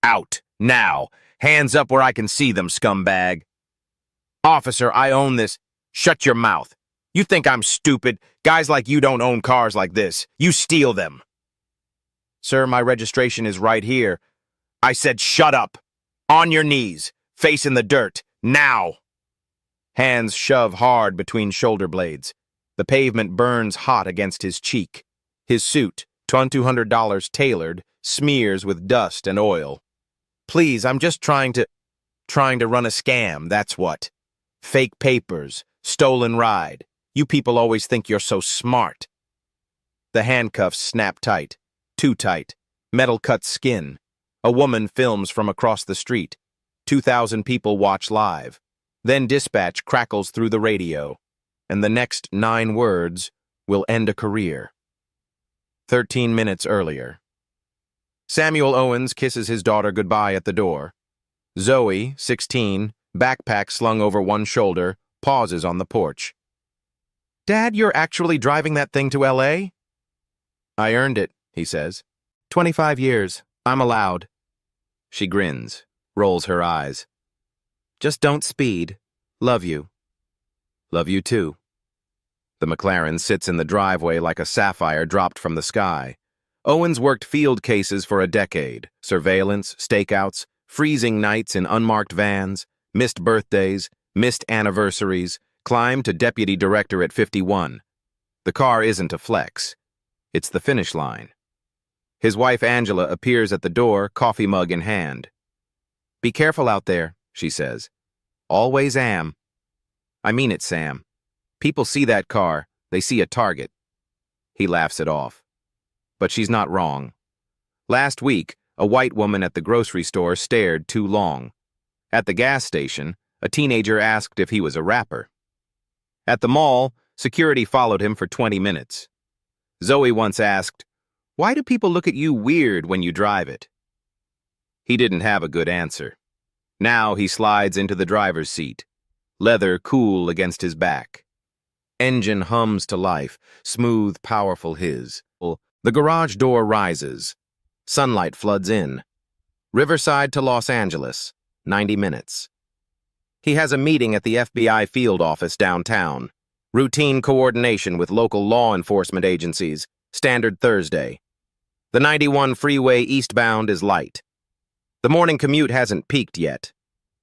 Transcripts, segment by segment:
Out. Now. Hands up where I can see them, scumbag. Officer, I own this. Shut your mouth. You think I'm stupid? Guys like you don't own cars like this. You steal them. Sir, my registration is right here. I said shut up. On your knees. Face in the dirt. Now. Hands shove hard between shoulder blades. The pavement burns hot against his cheek. His suit, $200 tailored, smears with dust and oil. Please, I'm just trying to run a scam, that's what. Fake papers, stolen ride. You people always think you're so smart. The handcuffs snap tight, too tight. Metal-cut skin. A woman films from across the street. 2,000 people watch live. Then dispatch crackles through the radio. And the next 9 words will end a career. 13 minutes earlier. Samuel Owens kisses his daughter goodbye at the door. Zoe, 16, backpack slung over one shoulder, pauses on the porch. Dad, you're actually driving that thing to L.A.? I earned it, he says. 25 years. I'm allowed. She grins, rolls her eyes. Just don't speed. Love you. Love you too. The McLaren sits in the driveway like a sapphire dropped from the sky. Owens worked field cases for a decade. Surveillance, stakeouts, freezing nights in unmarked vans, missed birthdays, missed anniversaries, climbed to deputy director at 51. The car isn't a flex. It's the finish line. His wife Angela appears at the door, coffee mug in hand. Be careful out there, she says. Always am. I mean it, Sam. People see that car, they see a target. He laughs it off. But she's not wrong. Last week, a white woman at the grocery store stared too long. At the gas station, a teenager asked if he was a rapper. At the mall, security followed him for 20 minutes. Zoe once asked, "Why do people look at you weird when you drive it?" He didn't have a good answer. Now he slides into the driver's seat, leather cool against his back. Engine hums to life, smooth, powerful hiss. The garage door rises. Sunlight floods in. Riverside to Los Angeles, 90 minutes. He has a meeting at the FBI field office downtown. Routine coordination with local law enforcement agencies, standard Thursday. The 91 freeway eastbound is light. The morning commute hasn't peaked yet.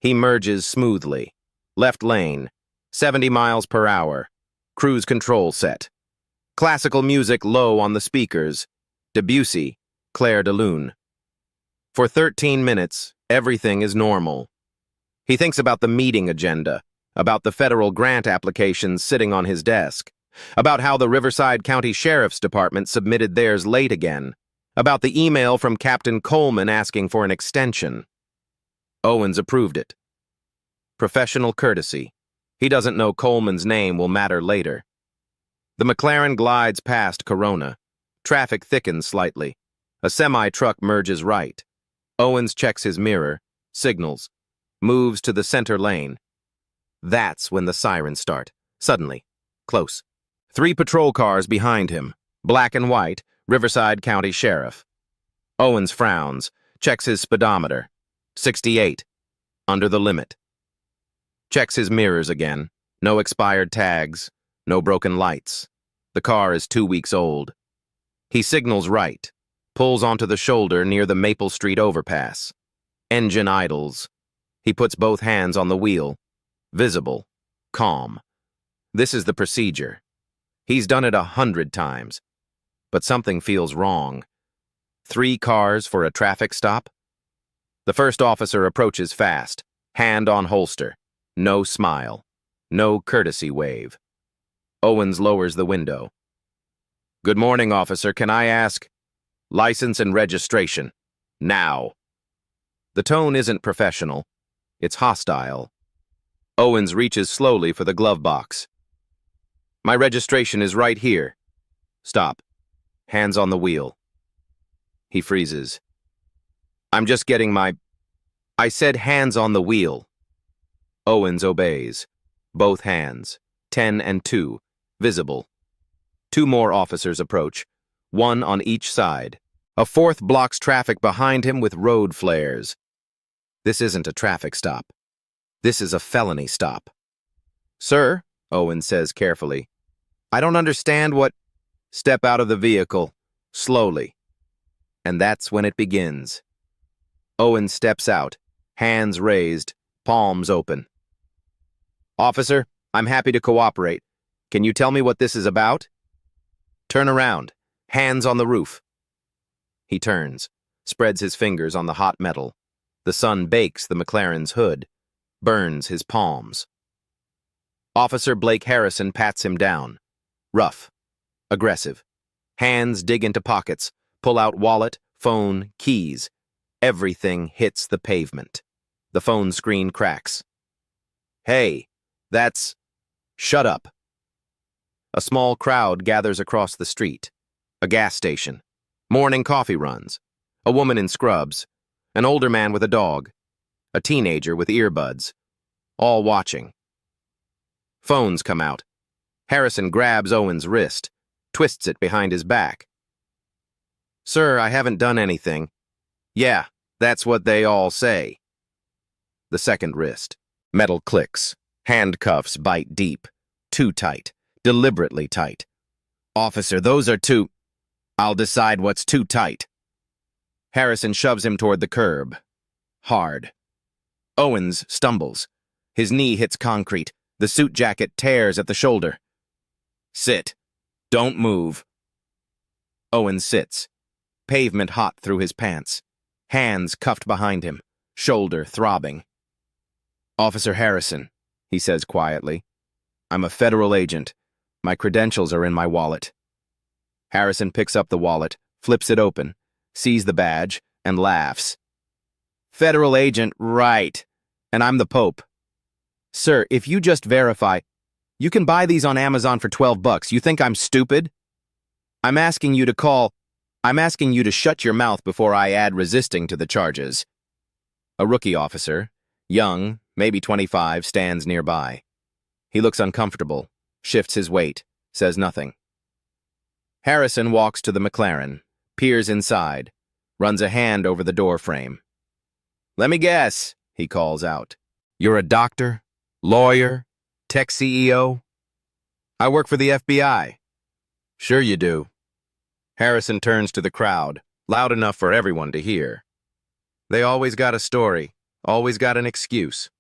He merges smoothly. Left lane, 70 miles per hour. Cruise control set. Classical music low on the speakers. Debussy, Clair de Lune. For 13 minutes, everything is normal. He thinks about the meeting agenda, about the federal grant applications sitting on his desk, about how the Riverside County Sheriff's Department submitted theirs late again, about the email from Captain Coleman asking for an extension. Owens approved it. Professional courtesy. He doesn't know Coleman's name will matter later. The McLaren glides past Corona. Traffic thickens slightly. A semi-truck merges right. Owens checks his mirror, signals, moves to the center lane. That's when the sirens start. Suddenly. Close. 3 patrol cars behind him. Black and white, Riverside County Sheriff. Owens frowns, checks his speedometer. 68. Under the limit. Checks his mirrors again. No expired tags. No broken lights. The car is 2 weeks old. He signals right. Pulls onto the shoulder near the Maple Street overpass. Engine idles. He puts both hands on the wheel. Visible. Calm. This is the procedure. He's done it 100 times. But something feels wrong. 3 cars for a traffic stop? The first officer approaches fast. Hand on holster. No smile. No courtesy wave. Owens lowers the window. Good morning, officer. Can I ask? License and registration. Now. The tone isn't professional. It's hostile. Owens reaches slowly for the glove box. My registration is right here. Stop. Hands on the wheel. He freezes. I'm just getting my... I said hands on the wheel. Owens obeys. Both hands. 10 and 2. Visible. 2 more officers approach. 1 on each side. A fourth blocks traffic behind him with road flares. This isn't a traffic stop. This is a felony stop. Sir, Owen says carefully, I don't understand what... Step out of the vehicle, slowly. And that's when it begins. Owen steps out, hands raised, palms open. Officer, I'm happy to cooperate. Can you tell me what this is about? Turn around, hands on the roof. He turns, spreads his fingers on the hot metal. The sun bakes the McLaren's hood, burns his palms. Officer Blake Harrison pats him down. Rough, aggressive. Hands dig into pockets, pull out wallet, phone, keys. Everything hits the pavement. The phone screen cracks. Hey, that's... Shut up. A small crowd gathers across the street. A gas station. Morning coffee runs. A woman in scrubs. An older man with a dog. A teenager with earbuds. All watching. Phones come out. Harrison grabs Owen's wrist, twists it behind his back. Sir, I haven't done anything. Yeah, that's what they all say. The second wrist. Metal clicks. Handcuffs bite deep. Too tight. Deliberately tight. Officer, those are too... I'll decide what's too tight. Harrison shoves him toward the curb. Hard. Owens stumbles. His knee hits concrete. The suit jacket tears at the shoulder. Sit. Don't move. Owens sits. Pavement hot through his pants. Hands cuffed behind him. Shoulder throbbing. Officer Harrison, he says quietly. I'm a federal agent. My credentials are in my wallet. Harrison picks up the wallet, flips it open, sees the badge, and laughs. Federal agent, right. And I'm the Pope. Sir, if you just verify, you can buy these on Amazon for $12. You think I'm stupid? I'm asking you to shut your mouth before I add resisting to the charges. A rookie officer, young, maybe 25, stands nearby. He looks uncomfortable, shifts his weight, says nothing. Harrison walks to the McLaren, peers inside, runs a hand over the door frame. Let me guess, he calls out. You're a doctor? Lawyer? Tech CEO? I work for the FBI. Sure you do. Harrison turns to the crowd, loud enough for everyone to hear. They always got a story, always got an excuse.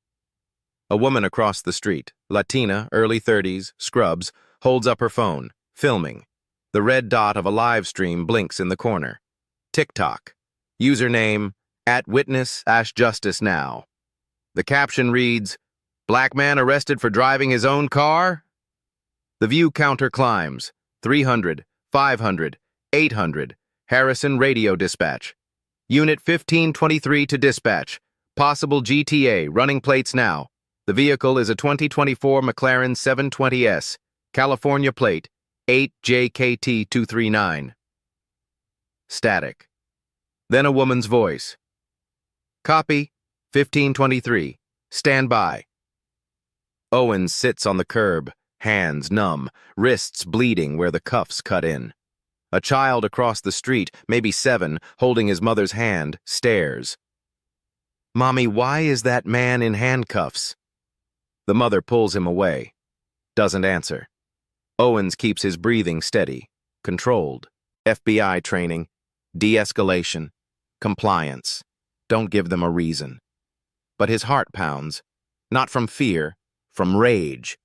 A woman across the street, Latina, early 30s, scrubs, holds up her phone, filming. The red dot of a live stream blinks in the corner. TikTok. Username, @witness-justice-now. The caption reads, Black man arrested for driving his own car? The view counter climbs. 300, 500, 800. Harrison Radio Dispatch. Unit 1523 to dispatch. Possible GTA, running plates now. The vehicle is a 2024 McLaren 720S. California plate, 8JKT239. Static. Then a woman's voice. Copy, 1523. Stand by. Owen sits on the curb, hands numb, wrists bleeding where the cuffs cut in. A child across the street, maybe 7, holding his mother's hand, stares. Mommy, why is that man in handcuffs? The mother pulls him away. Doesn't answer. Owens keeps his breathing steady, controlled. FBI training, de-escalation, compliance. Don't give them a reason. But his heart pounds, not from fear, from rage.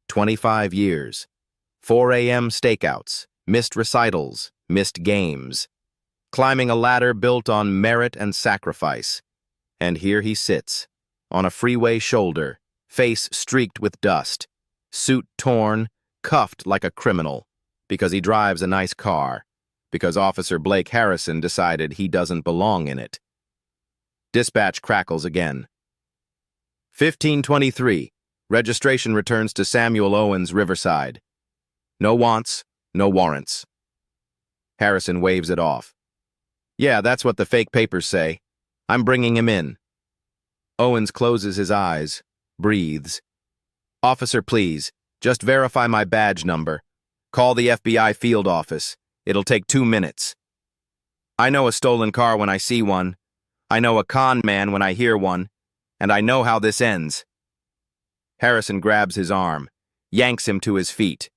25 years. 4 a.m. stakeouts, missed recitals, missed games. Climbing a ladder built on merit and sacrifice. And here he sits, on a freeway shoulder, face streaked with dust, suit torn, cuffed like a criminal, because he drives a nice car, because Officer Blake Harrison decided he doesn't belong in it. Dispatch crackles again. 1523. Registration returns to Samuel Owens, Riverside. No wants, no warrants. Harrison waves it off. Yeah, that's what the fake papers say. I'm bringing him in. Owens closes his eyes, breathes. Officer, please, just verify my badge number. Call the FBI field office. It'll take 2 minutes. I know a stolen car when I see one. I know a con man when I hear one. And I know how this ends. Harrison grabs his arm, yanks him to his feet.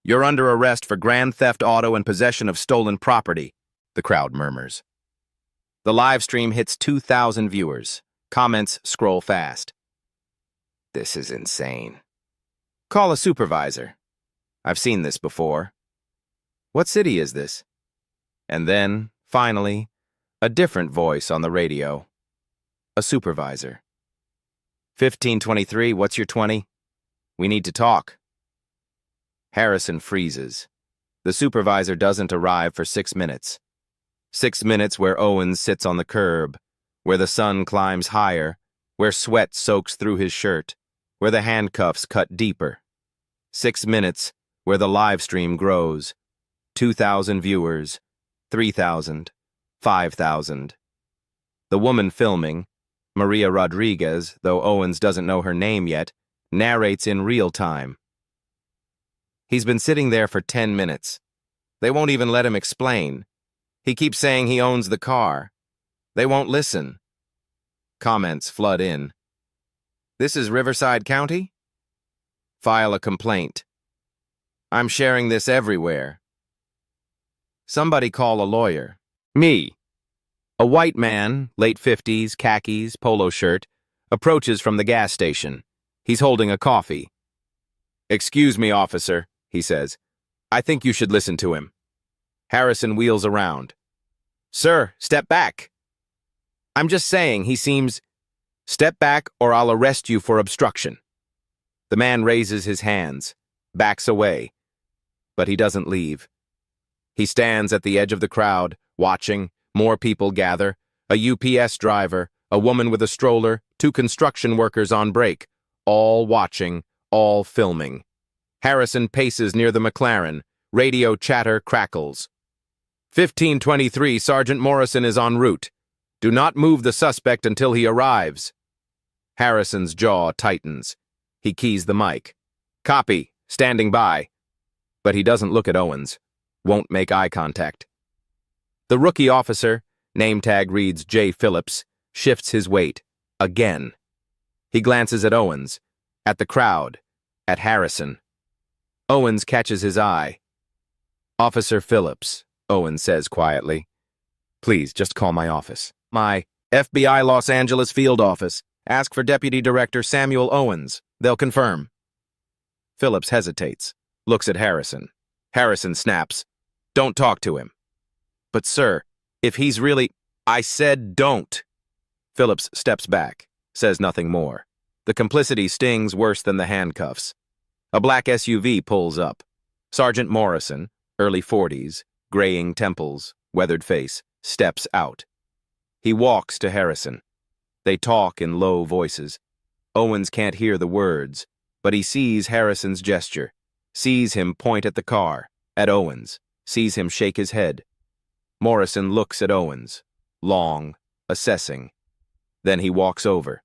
You're under arrest for grand theft auto and possession of stolen property, the crowd murmurs. The live stream hits 2,000 viewers. Comments scroll fast. This is insane. Call a supervisor. I've seen this before. What city is this? And then, finally, a different voice on the radio. A supervisor. 1523, what's your 20? We need to talk. Harrison freezes. The supervisor doesn't arrive for 6 minutes. 6 minutes where Owens sits on the curb, where the sun climbs higher, where sweat soaks through his shirt, where the handcuffs cut deeper. 6 minutes where the live stream grows. 2,000 viewers, 3,000, 5,000. The woman filming, Maria Rodriguez, though Owens doesn't know her name yet, narrates in real time. He's been sitting there for 10 minutes. They won't even let him explain. He keeps saying he owns the car. They won't listen. Comments flood in. This is Riverside County? File a complaint. I'm sharing this everywhere. Somebody call a lawyer. Me. A white man, late 50s, khakis, polo shirt, approaches from the gas station. He's holding a coffee. Excuse me, officer, he says. I think you should listen to him. Harrison wheels around. Sir, step back. I'm just saying he seems... Step back or I'll arrest you for obstruction. The man raises his hands, backs away, but he doesn't leave. He stands at the edge of the crowd, watching. More people gather. A UPS driver, a woman with a stroller, 2 construction workers on break, all watching, all filming. Harrison paces near the McLaren. Radio chatter crackles. 1523, Sergeant Morrison is en route. Do not move the suspect until he arrives. Harrison's jaw tightens. He keys the mic. Copy, standing by. But he doesn't look at Owens. Won't make eye contact. The rookie officer, name tag reads J. Phillips, shifts his weight. Again. He glances at Owens, at the crowd, at Harrison. Owens catches his eye. Officer Phillips, Owens says quietly. Please, just call my office. My FBI Los Angeles field office. Ask for Deputy Director Samuel Owens. They'll confirm. Phillips hesitates, looks at Harrison. Harrison snaps. Don't talk to him. But sir, if he's really... I said don't. Phillips steps back, says nothing more. The complicity stings worse than the handcuffs. A black SUV pulls up. Sergeant Morrison, early 40s, graying temples, weathered face, steps out. He walks to Harrison. They talk in low voices. Owens can't hear the words, but he sees Harrison's gesture, sees him point at the car, at Owens, sees him shake his head. Morrison looks at Owens, long, assessing. Then he walks over.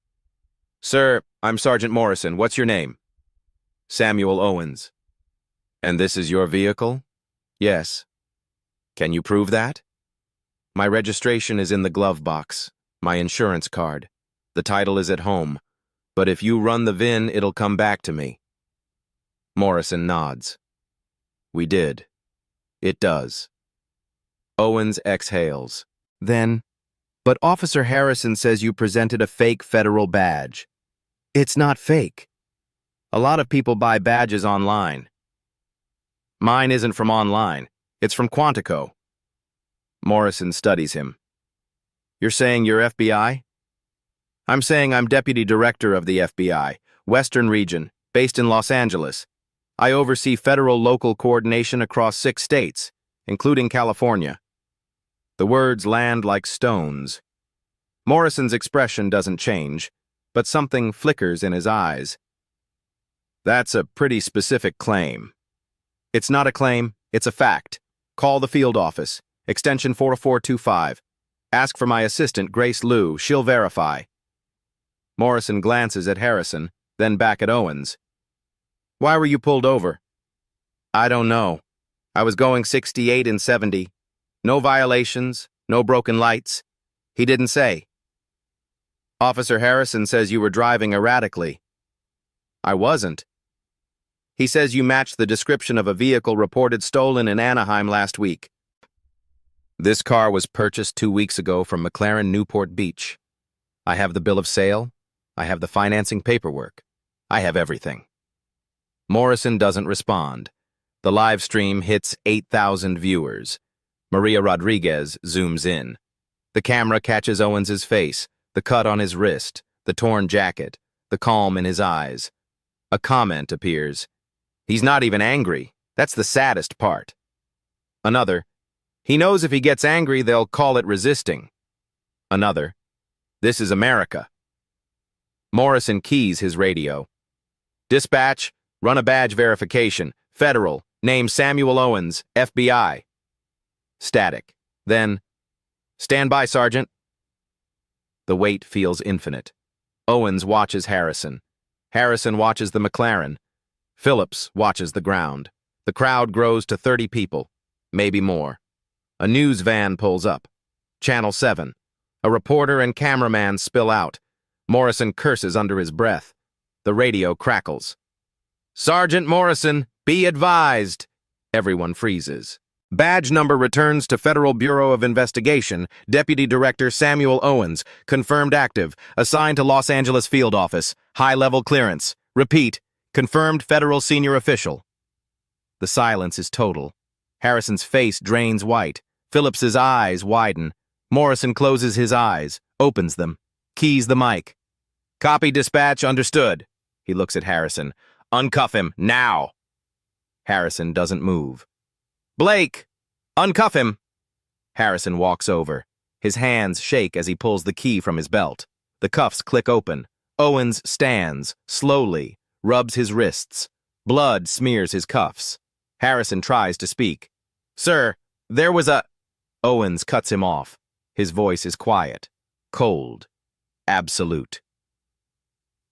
Sir, I'm Sergeant Morrison. What's your name? Samuel Owens. And this is your vehicle? Yes. Can you prove that? My registration is in the glove box, my insurance card. The title is at home, but if you run the VIN, it'll come back to me. Morrison nods. We did. It does. Owens exhales. Then, but Officer Harrison says you presented a fake federal badge. It's not fake. A lot of people buy badges online. Mine isn't from online. It's from Quantico. Morrison studies him. You're saying you're FBI? I'm saying I'm Deputy Director of the FBI, Western Region, based in Los Angeles. I oversee federal-local coordination across 6 states, including California. The words land like stones. Morrison's expression doesn't change, but something flickers in his eyes. That's a pretty specific claim. It's not a claim, it's a fact. Call the field office, extension 40425. Ask for my assistant, Grace Liu. She'll verify. Morrison glances at Harrison, then back at Owens. Why were you pulled over? I don't know. I was going 68 and 70. No violations, No broken lights? He didn't say. Officer Harrison says you were driving erratically. I wasn't. He says you matched the description of a vehicle reported stolen in Anaheim last week. This car was purchased 2 weeks ago from McLaren Newport Beach. I have the bill of sale. I have the financing paperwork. I have everything. Morrison doesn't respond. The live stream hits 8,000 viewers. Maria Rodriguez zooms in. The camera catches Owens's face, the cut on his wrist, the torn jacket, the calm in his eyes. A comment appears. He's not even angry. That's the saddest part. Another. He knows if he gets angry, they'll call it resisting. Another. This is America. Morrison keys his radio. Dispatch, run a badge verification. Federal, name Samuel Owens, FBI. Static. Then, stand by, Sergeant. The wait feels infinite. Owens watches Harrison. Harrison watches the McLaren. Phillips watches the ground. The crowd grows to 30 people, maybe more. A news van pulls up. Channel 7. A reporter and cameraman spill out. Morrison curses under his breath. The radio crackles. Sergeant Morrison, be advised. Everyone freezes. Badge number returns to Federal Bureau of Investigation. Deputy Director Samuel Owens, confirmed active, assigned to Los Angeles Field Office. High-level clearance. Repeat, confirmed federal senior official. The silence is total. Harrison's face drains white. Phillips's eyes widen. Morrison closes his eyes, opens them, keys the mic. Copy, dispatch, understood. He looks at Harrison. Uncuff him, now. Harrison doesn't move. Blake, uncuff him. Harrison walks over. His hands shake as he pulls the key from his belt. The cuffs click open. Owens stands, slowly, rubs his wrists. Blood smears his cuffs. Harrison tries to speak. Sir, there was a... Owens cuts him off. His voice is quiet, cold, absolute.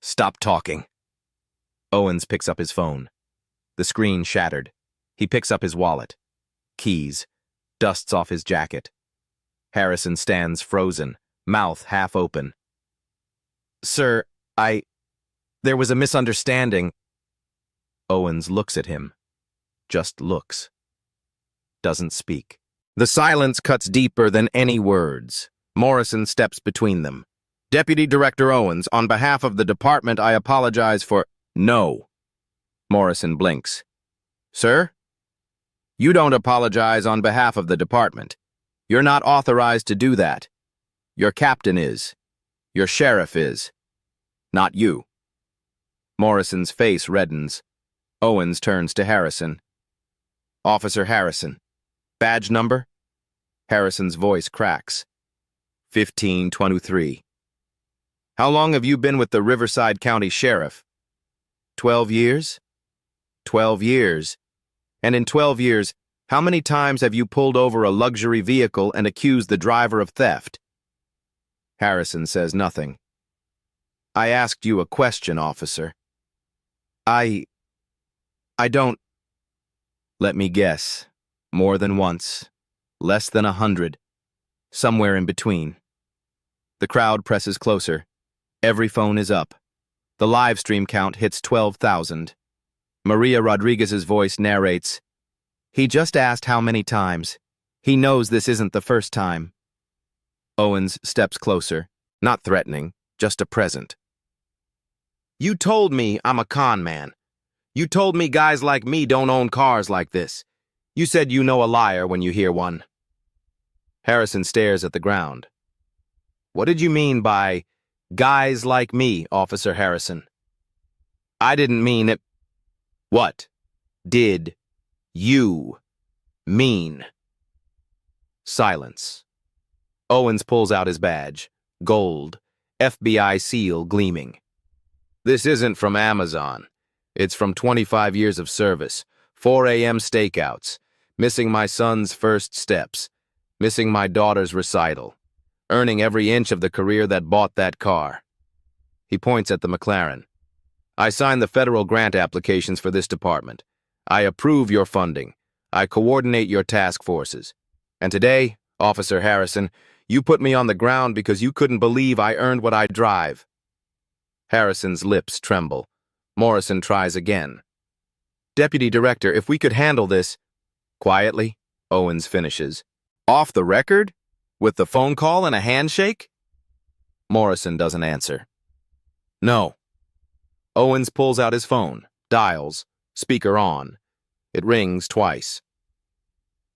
Stop talking. Owens picks up his phone. The screen shattered. He picks up his wallet. Keys. Dusts off his jacket. Harrison stands frozen, mouth half open. Sir, there was a misunderstanding. Owens looks at him. Just looks. Doesn't speak. The silence cuts deeper than any words. Morrison steps between them. Deputy Director Owens, on behalf of the department, I apologize for... No. Morrison blinks. Sir? You don't apologize on behalf of the department. You're not authorized to do that. Your captain is. Your sheriff is. Not you. Morrison's face reddens. Owens turns to Harrison. Officer Harrison. Badge number? Harrison's voice cracks. 1523. How long have you been with the Riverside County Sheriff? 12 years? 12 years. And in 12 years, how many times have you pulled over a luxury vehicle and accused the driver of theft? Harrison says nothing. I asked you a question, officer. I don't... Let me guess. More than once. Less than 100. Somewhere in between. The crowd presses closer. Every phone is up. The live stream count hits 12,000. Maria Rodriguez's voice narrates, He just asked how many times. He knows this isn't the first time. Owens steps closer, not threatening, just a present. You told me I'm a con man. You told me guys like me don't own cars like this. You said you know a liar when you hear one. Harrison stares at the ground. What did you mean by guys like me, Officer Harrison? I didn't mean it. What did you mean? Silence. Owens pulls out his badge. Gold. FBI seal gleaming. This isn't from Amazon. It's from 25 years of service. 4 a.m. stakeouts. Missing my son's first steps. Missing my daughter's recital. Earning every inch of the career that bought that car. He points at the McLaren. I sign the federal grant applications for this department. I approve your funding. I coordinate your task forces. And today, Officer Harrison, you put me on the ground because you couldn't believe I earned what I drive. Harrison's lips tremble. Morrison tries again. Deputy Director, if we could handle this. Quietly, Owens finishes. Off the record? With the phone call and a handshake? Morrison doesn't answer. No. Owens pulls out his phone, dials, speaker on. It rings twice.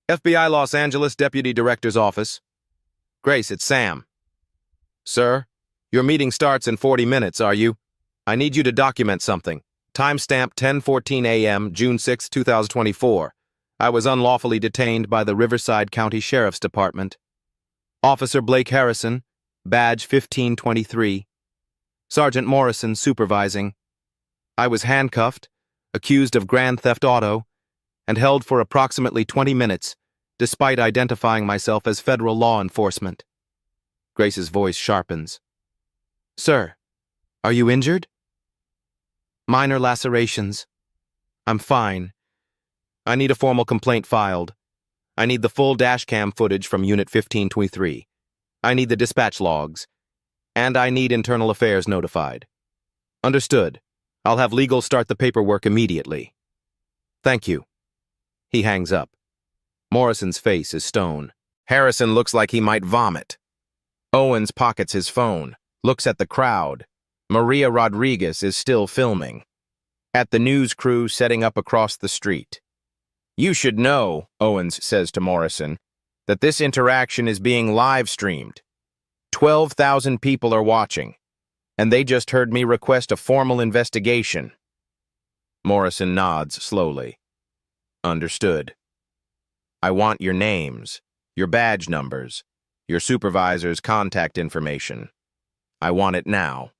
FBI Los Angeles Deputy Director's office. Grace, it's Sam. Sir, your meeting starts in 40 minutes, are you? I need you to document something. Timestamp 10:14 a.m., June 6, 2024. I was unlawfully detained by the Riverside County Sheriff's Department. Officer Blake Harrison, badge 1523. Sergeant Morrison supervising. I was handcuffed, accused of grand theft auto, and held for approximately 20 minutes, despite identifying myself as federal law enforcement. Grace's voice sharpens. Sir, are you injured? Minor lacerations. I'm fine. I need a formal complaint filed. I need the full dashcam footage from Unit 1523. I need the dispatch logs. And I need Internal Affairs notified. Understood. I'll have legal start the paperwork immediately. Thank you. He hangs up. Morrison's face is stone. Harrison looks like he might vomit. Owens pockets his phone, looks at the crowd. Maria Rodriguez is still filming. At the news crew setting up across the street. You should know, Owens says to Morrison, that this interaction is being live-streamed. 12,000 people are watching, and they just heard me request a formal investigation. Morrison nods slowly. Understood. I want your names, your badge numbers, your supervisor's contact information. I want it now.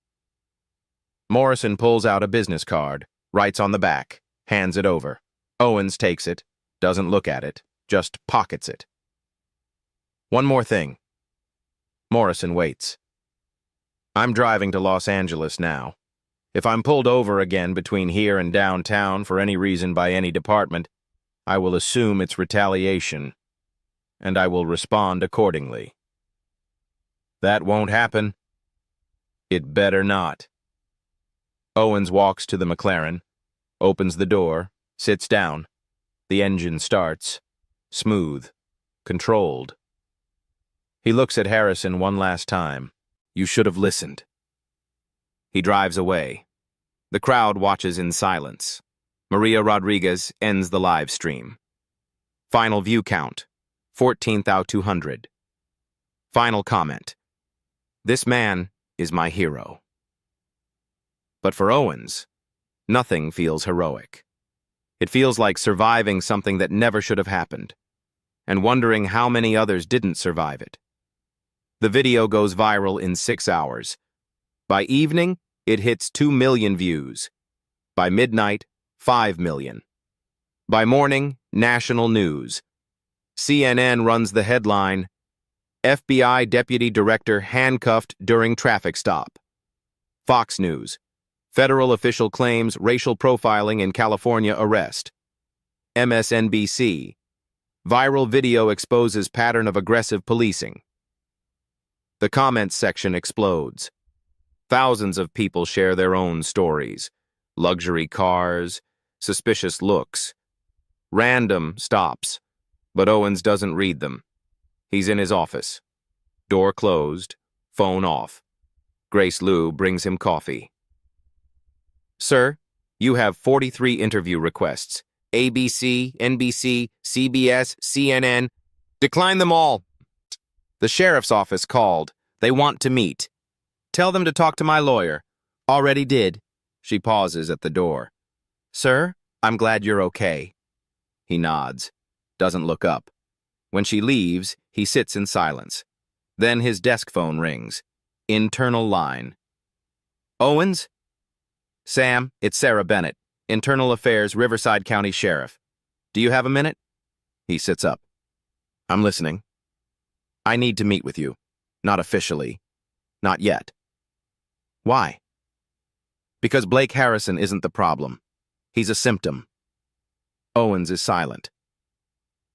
Morrison pulls out a business card, writes on the back, hands it over. Owens takes it, doesn't look at it, just pockets it. One more thing. Morrison waits. I'm driving to Los Angeles now. If I'm pulled over again between here and downtown for any reason by any department, I will assume it's retaliation, and I will respond accordingly. That won't happen. It better not. Owens walks to the McLaren, opens the door, sits down. The engine starts. Smooth. Controlled. He looks at Harrison one last time. You should have listened. He drives away. The crowd watches in silence. Maria Rodriguez ends the live stream. Final view count, 14,200. Final comment. This man is my hero. But for Owens, nothing feels heroic. It feels like surviving something that never should have happened, and wondering how many others didn't survive it. The video goes viral in 6 hours. By evening, it hits 2 million views. By midnight, 5 million. By morning, national news. CNN runs the headline, FBI Deputy Director handcuffed during traffic stop. Fox News. Federal official claims racial profiling in California arrest. MSNBC. Viral video exposes pattern of aggressive policing. The comments section explodes. Thousands of people share their own stories. Luxury cars, suspicious looks. Random stops, but Owens doesn't read them. He's in his office. Door closed, phone off. Grace Liu brings him coffee. Sir, you have 43 interview requests. ABC, NBC, CBS, CNN. Decline them all. The sheriff's office called. They want to meet. Tell them to talk to my lawyer. Already did. She pauses at the door. Sir, I'm glad you're okay. He nods, doesn't look up. When she leaves, he sits in silence. Then his desk phone rings. Internal line. Owens? Sam, it's Sarah Bennett, Internal Affairs, Riverside County Sheriff. Do you have a minute? He sits up. I'm listening. I need to meet with you. Not officially. Not yet. Why? Because Blake Harrison isn't the problem. He's a symptom. Owens is silent.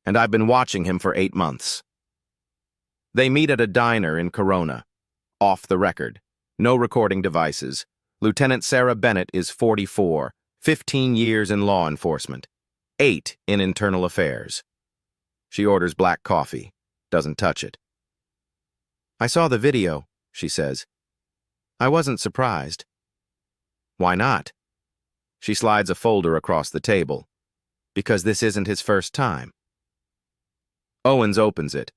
And I've been watching him for 8 months. They meet at a diner in Corona. Off the record. No recording devices. Lieutenant Sarah Bennett is 44, 15 years in law enforcement, 8 in internal affairs. She orders black coffee, doesn't touch it. I saw the video, she says. I wasn't surprised. Why not? She slides a folder across the table. Because this isn't his first time. Owens opens it.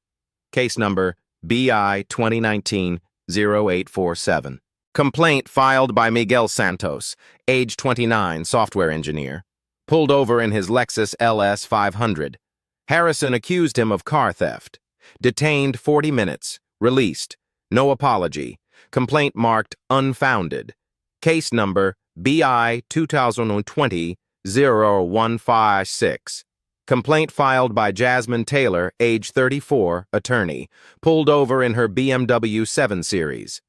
Case number BI 2019-0847. Complaint filed by Miguel Santos, age 29, software engineer. Pulled over in his Lexus LS 500. Harrison accused him of car theft. Detained 40 minutes. Released. No apology. Complaint marked unfounded. Case number BI 2020-0156. Complaint filed by Jasmine Taylor, age 34, attorney. Pulled over in her BMW 7 Series.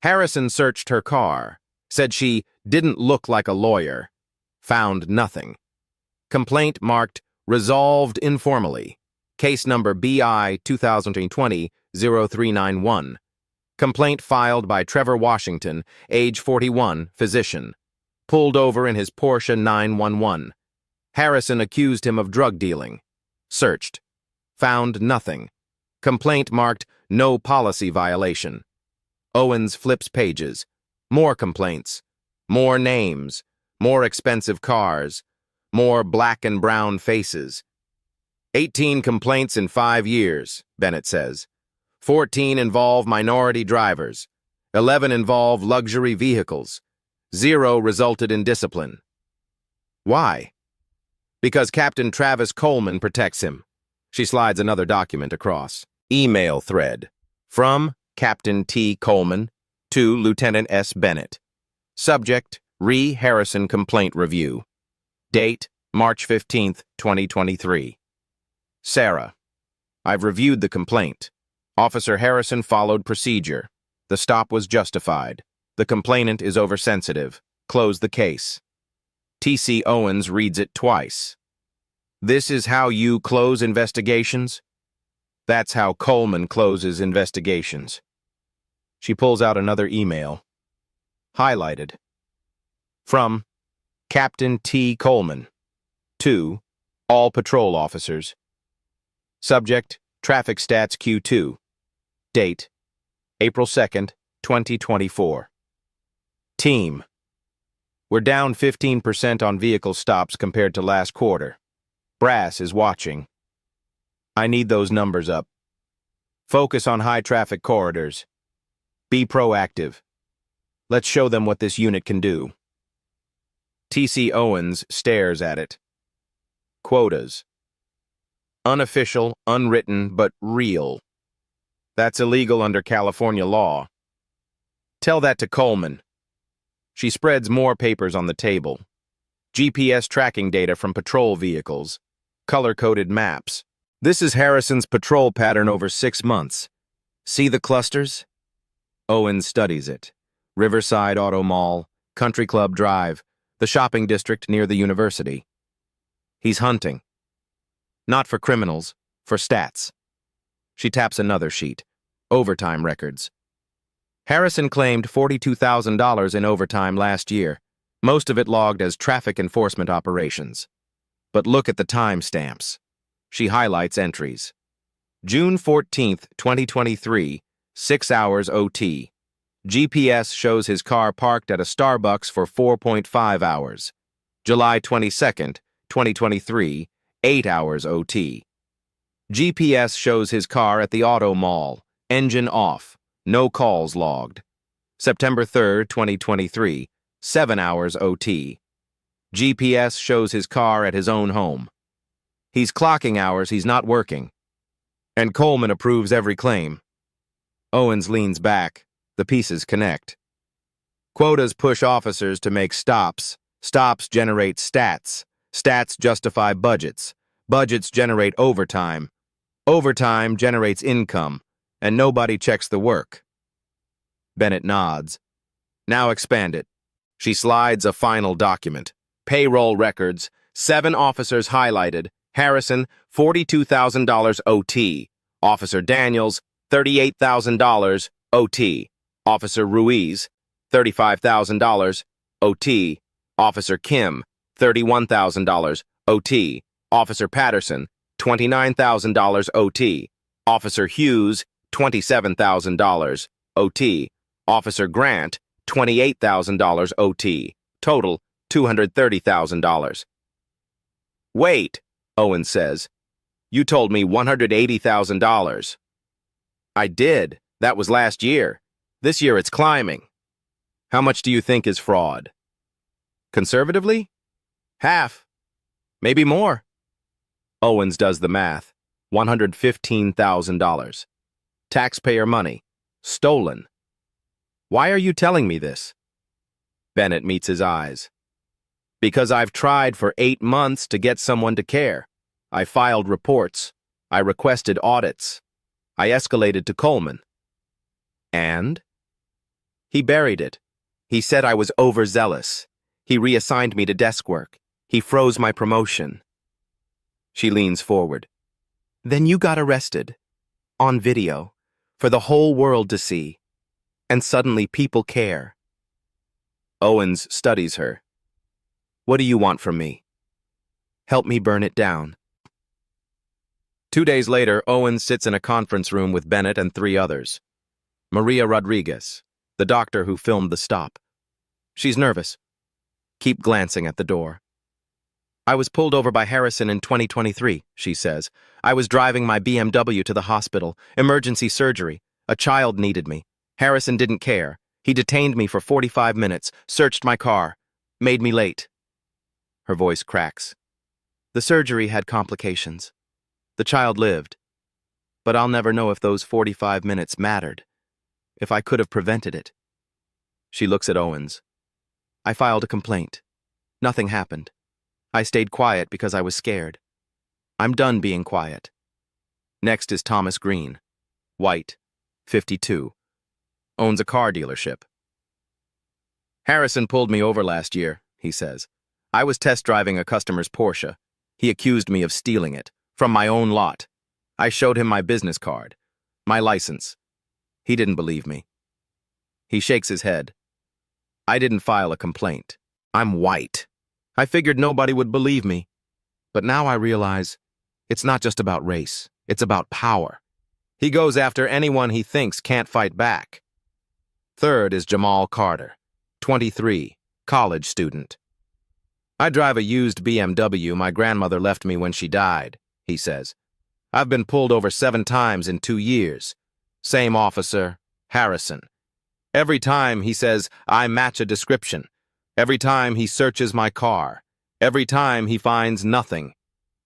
Harrison searched her car. Said she didn't look like a lawyer. Found nothing. Complaint marked resolved informally. Case number BI 2020-0391. Complaint filed by Trevor Washington, age 41, physician. Pulled over in his Porsche 911. Harrison accused him of drug dealing. Searched. Found nothing. Complaint marked no policy violation. Owens flips pages. More complaints. More names. More expensive cars. More black and brown faces. 18 complaints in 5 years, Bennett says. 14 involve minority drivers. 11 involve luxury vehicles. 0 resulted in discipline. Why? Because Captain Travis Coleman protects him. She slides another document across. Email thread. From Captain T. Coleman to Lieutenant S. Bennett. Subject, Harrison Complaint Review. Date, March 15, 2023. Sarah, I've reviewed the complaint. Officer Harrison followed procedure. The stop was justified. The complainant is oversensitive. Close the case. T.C. Owens reads it twice. This is how you close investigations? That's how Coleman closes investigations. She pulls out another email. Highlighted. From Captain T. Coleman to all patrol officers. Subject, Traffic Stats Q2. Date, April 2nd, 2024. Team. We're down 15% on vehicle stops compared to last quarter. Brass is watching. I need those numbers up. Focus on high-traffic corridors. Be proactive. Let's show them what this unit can do. T.C. Owens stares at it. Quotas. Unofficial, unwritten, but real. That's illegal under California law. Tell that to Coleman. She spreads more papers on the table. GPS tracking data from patrol vehicles. Color-coded maps. This is Harrison's patrol pattern over 6 months. See the clusters? Owens studies it. Riverside Auto Mall, Country Club Drive, the shopping district near the university. He's hunting. Not for criminals, for stats. She taps another sheet. Overtime records. Harrison claimed $42,000 in overtime last year, most of it logged as traffic enforcement operations. But look at the timestamps. She highlights entries. June 14th, 2023, 6 hours OT. GPS shows his car parked at a Starbucks for 4.5 hours. July 22nd, 2023, 8 hours OT. GPS shows his car at the auto mall, engine off, no calls logged. September 3rd, 2023, 7 hours OT. GPS shows his car at his own home. He's clocking hours he's not working. And Coleman approves every claim. Owens leans back. The pieces connect. Quotas push officers to make stops. Stops generate stats. Stats justify budgets. Budgets generate overtime. Overtime generates income. And nobody checks the work. Bennett nods. Now expand it. She slides a final document. Payroll records. 7 officers highlighted. Harrison, $42,000 OT. Officer Daniels, $38,000 OT. Officer Ruiz, $35,000 OT. Officer Kim, $31,000 OT. Officer Patterson, $29,000 OT. Officer Hughes, $27,000 OT. Officer Grant, $28,000 OT. Total, $230,000. Wait, Owen says. You told me $180,000. I did. That was last year. This year it's climbing. How much do you think is fraud? Conservatively? Half. Maybe more. Owens does the math. $115,000. Taxpayer money. Stolen. Why are you telling me this? Bennett meets his eyes. Because I've tried for 8 months to get someone to care. I filed reports. I requested audits. I escalated to Coleman. And? He buried it. He said I was overzealous. He reassigned me to desk work. He froze my promotion. She leans forward. Then you got arrested. On video. For the whole world to see. And suddenly people care. Owens studies her. What do you want from me? Help me burn it down. 2 days later, Owens sits in a conference room with Bennett and 3 others. Maria Rodriguez, the doctor who filmed the stop. She's nervous. Keep glancing at the door. I was pulled over by Harrison in 2023, she says. I was driving my BMW to the hospital, emergency surgery. A child needed me. Harrison didn't care. He detained me for 45 minutes, searched my car, made me late. Her voice cracks. The surgery had complications. The child lived. But I'll never know if those 45 minutes mattered, if I could have prevented it. She looks at Owens. I filed a complaint. Nothing happened. I stayed quiet because I was scared. I'm done being quiet. Next is Thomas Green. White, 52. Owns a car dealership. Harrison pulled me over last year, he says. I was test driving a customer's Porsche. He accused me of stealing it, from my own lot. I showed him my business card, my license. He didn't believe me. He shakes his head. I didn't file a complaint. I'm white. I figured nobody would believe me. But now I realize it's not just about race. It's about power. He goes after anyone he thinks can't fight back. Third is Jamal Carter, 23, college student. I drive a used BMW my grandmother left me when she died, he says. I've been pulled over 7 times in 2 years. Same officer, Harrison. Every time he says I match a description. Every time he searches my car. Every time he finds nothing.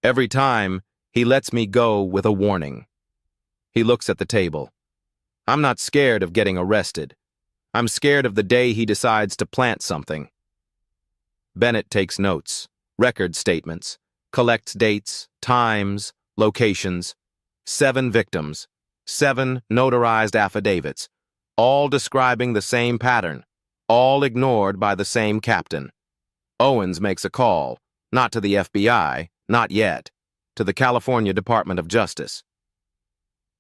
Every time he lets me go with a warning. He looks at the table. I'm not scared of getting arrested. I'm scared of the day he decides to plant something. Bennett takes notes, record statements, collects dates, times, locations. 7 victims, 7 notarized affidavits, all describing the same pattern, all ignored by the same captain. Owens makes a call, not to the FBI, not yet, to the California Department of Justice.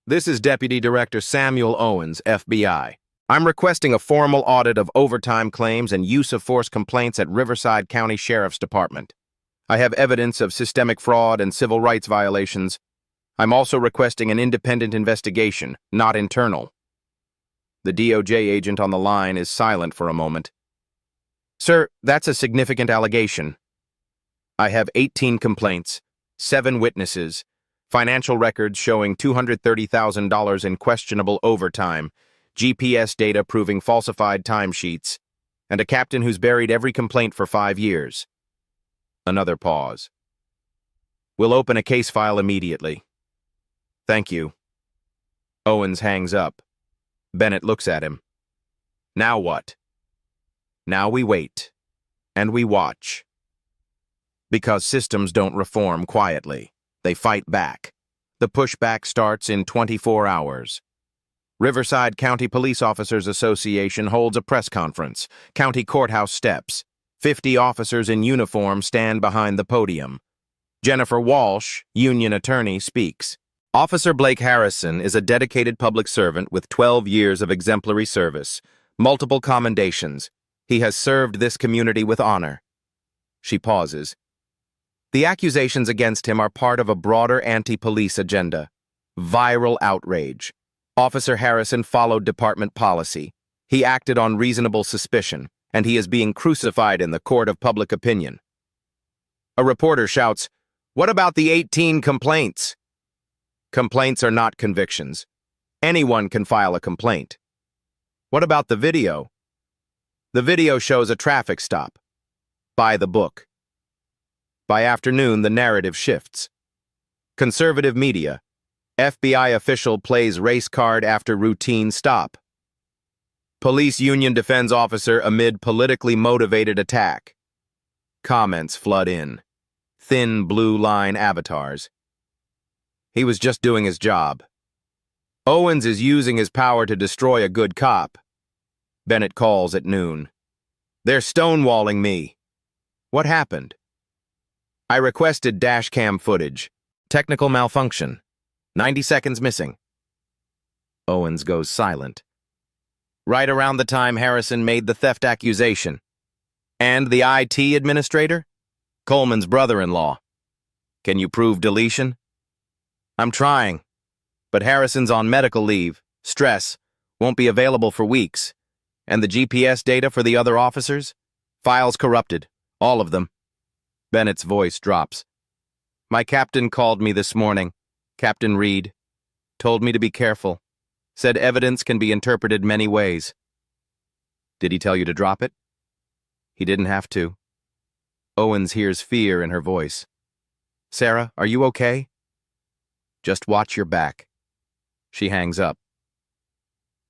This is Deputy Director Samuel Owens, FBI. I'm requesting a formal audit of overtime claims and use of force complaints at Riverside County Sheriff's Department. I have evidence of systemic fraud and civil rights violations. I'm also requesting an independent investigation, not internal. The DOJ agent on the line is silent for a moment. Sir, that's a significant allegation. I have 18 complaints, 7 witnesses, financial records showing $230,000 in questionable overtime, GPS data proving falsified timesheets, and a captain who's buried every complaint for 5 years. Another pause. We'll open a case file immediately. Thank you. Owens hangs up. Bennett looks at him. Now what? Now we wait. And we watch. Because systems don't reform quietly. They fight back. The pushback starts in 24 hours. Riverside County Police Officers Association holds a press conference. County courthouse steps. 50 officers in uniform stand behind the podium. Jennifer Walsh, union attorney, speaks. Officer Blake Harrison is a dedicated public servant with 12 years of exemplary service, multiple commendations. He has served this community with honor. She pauses. The accusations against him are part of a broader anti-police agenda. Viral outrage. Officer Harrison followed department policy. He acted on reasonable suspicion, and he is being crucified in the court of public opinion. A reporter shouts, "What about the 18 complaints?" Complaints are not convictions. Anyone can file a complaint. What about the video? The video shows a traffic stop. By the book. By afternoon, the narrative shifts. Conservative media. FBI official plays race card after routine stop. Police union defends officer amid politically motivated attack. Comments flood in. Thin blue line avatars. He was just doing his job. Owens is using his power to destroy a good cop. Bennett calls at noon. They're stonewalling me. What happened? I requested dash cam footage. Technical malfunction. 90 seconds missing. Owens goes silent. Right around the time Harrison made the theft accusation. And the IT administrator? Coleman's brother-in-law. Can you prove deletion? I'm trying. But Harrison's on medical leave, stress, won't be available for weeks. And the GPS data for the other officers? Files corrupted, all of them. Bennett's voice drops. My captain called me this morning, Captain Reed. Told me to be careful. Said evidence can be interpreted many ways. Did he tell you to drop it? He didn't have to. Owens hears fear in her voice. Sarah, are you okay? Just watch your back. She hangs up.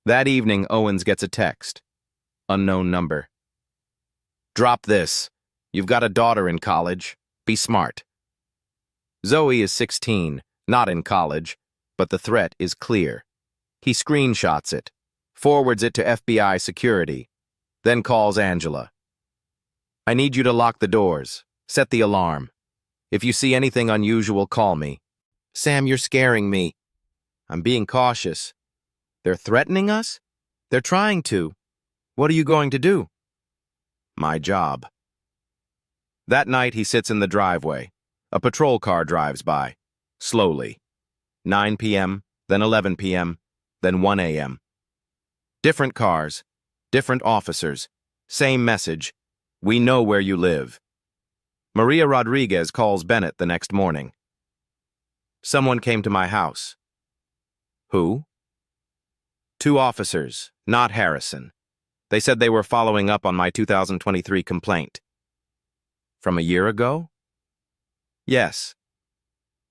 That evening, Owens gets a text. Unknown number. Drop this. You've got a daughter in college. Be smart. Zoe is 16, not in college, but the threat is clear. He screenshots it, forwards it to FBI security, then calls Angela. I need you to lock the doors. Set the alarm. If you see anything unusual, call me. Sam, you're scaring me. I'm being cautious. They're threatening us? They're trying to. What are you going to do? My job. That night, he sits in the driveway. A patrol car drives by. Slowly. 9 p.m., then 11 p.m., then 1 a.m. Different cars, different officers, same message. We know where you live. Maria Rodriguez calls Bennett the next morning. Someone came to my house. Who? 2 officers, not Harrison. They said they were following up on my 2023 complaint. From a year ago? Yes.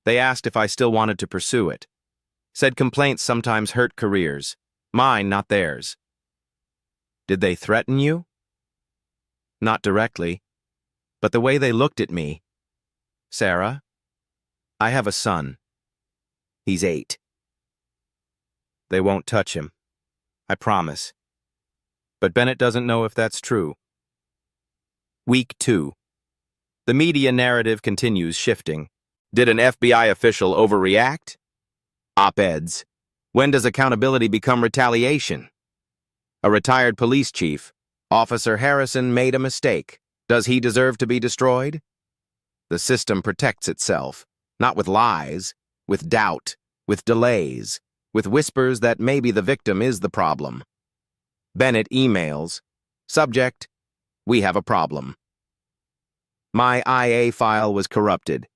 They asked if I still wanted to pursue it. Said complaints sometimes hurt careers. Mine, not theirs. Did they threaten you? Not directly, but the way they looked at me. Sarah, I have a son. He's 8. They won't touch him. I promise. But Bennett doesn't know if that's true. Week 2. The media narrative continues shifting. Did an FBI official overreact? Op-eds. When does accountability become retaliation? A retired police chief, Officer Harrison, made a mistake. Does he deserve to be destroyed? The system protects itself, not with lies, with doubt, with delays, with whispers that maybe the victim is the problem. Bennett emails. Subject, we have a problem. My IA file was corrupted.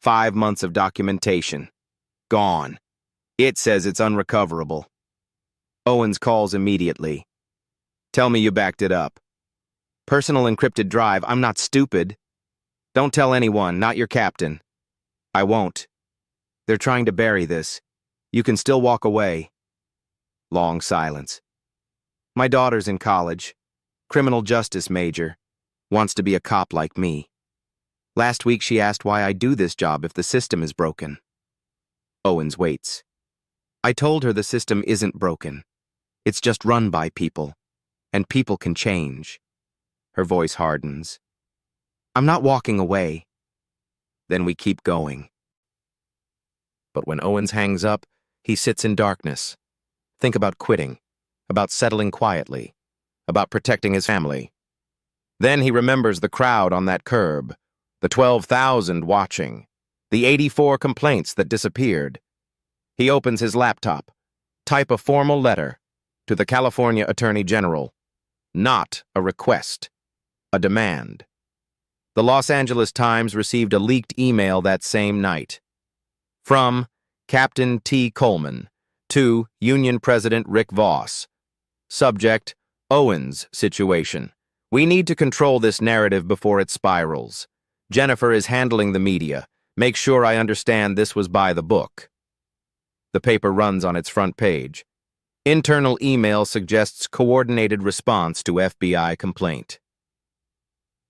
5 months of documentation. Gone. It says it's unrecoverable. Owens calls immediately. Tell me you backed it up. Personal encrypted drive, I'm not stupid. Don't tell anyone, not your captain. I won't. They're trying to bury this. You can still walk away. Long silence. My daughter's in college. Criminal justice major. Wants to be a cop like me. Last week she asked why I do this job if the system is broken. Owens waits. I told her the system isn't broken. It's just run by people. And people can change. Her voice hardens. I'm not walking away. Then we keep going. But when Owens hangs up, he sits in darkness. Think about quitting, about settling quietly, about protecting his family. Then he remembers the crowd on that curb, the 12,000 watching, the 84 complaints that disappeared. He opens his laptop, type a formal letter to the California Attorney General. Not a request, a demand. The Los Angeles Times received a leaked email that same night. From Captain T. Coleman to Union President Rick Voss. Subject, Owens situation. We need to control this narrative before it spirals. Jennifer is handling the media. Make sure I understand this was by the book. The paper runs on its front page. Internal email suggests coordinated response to FBI complaint.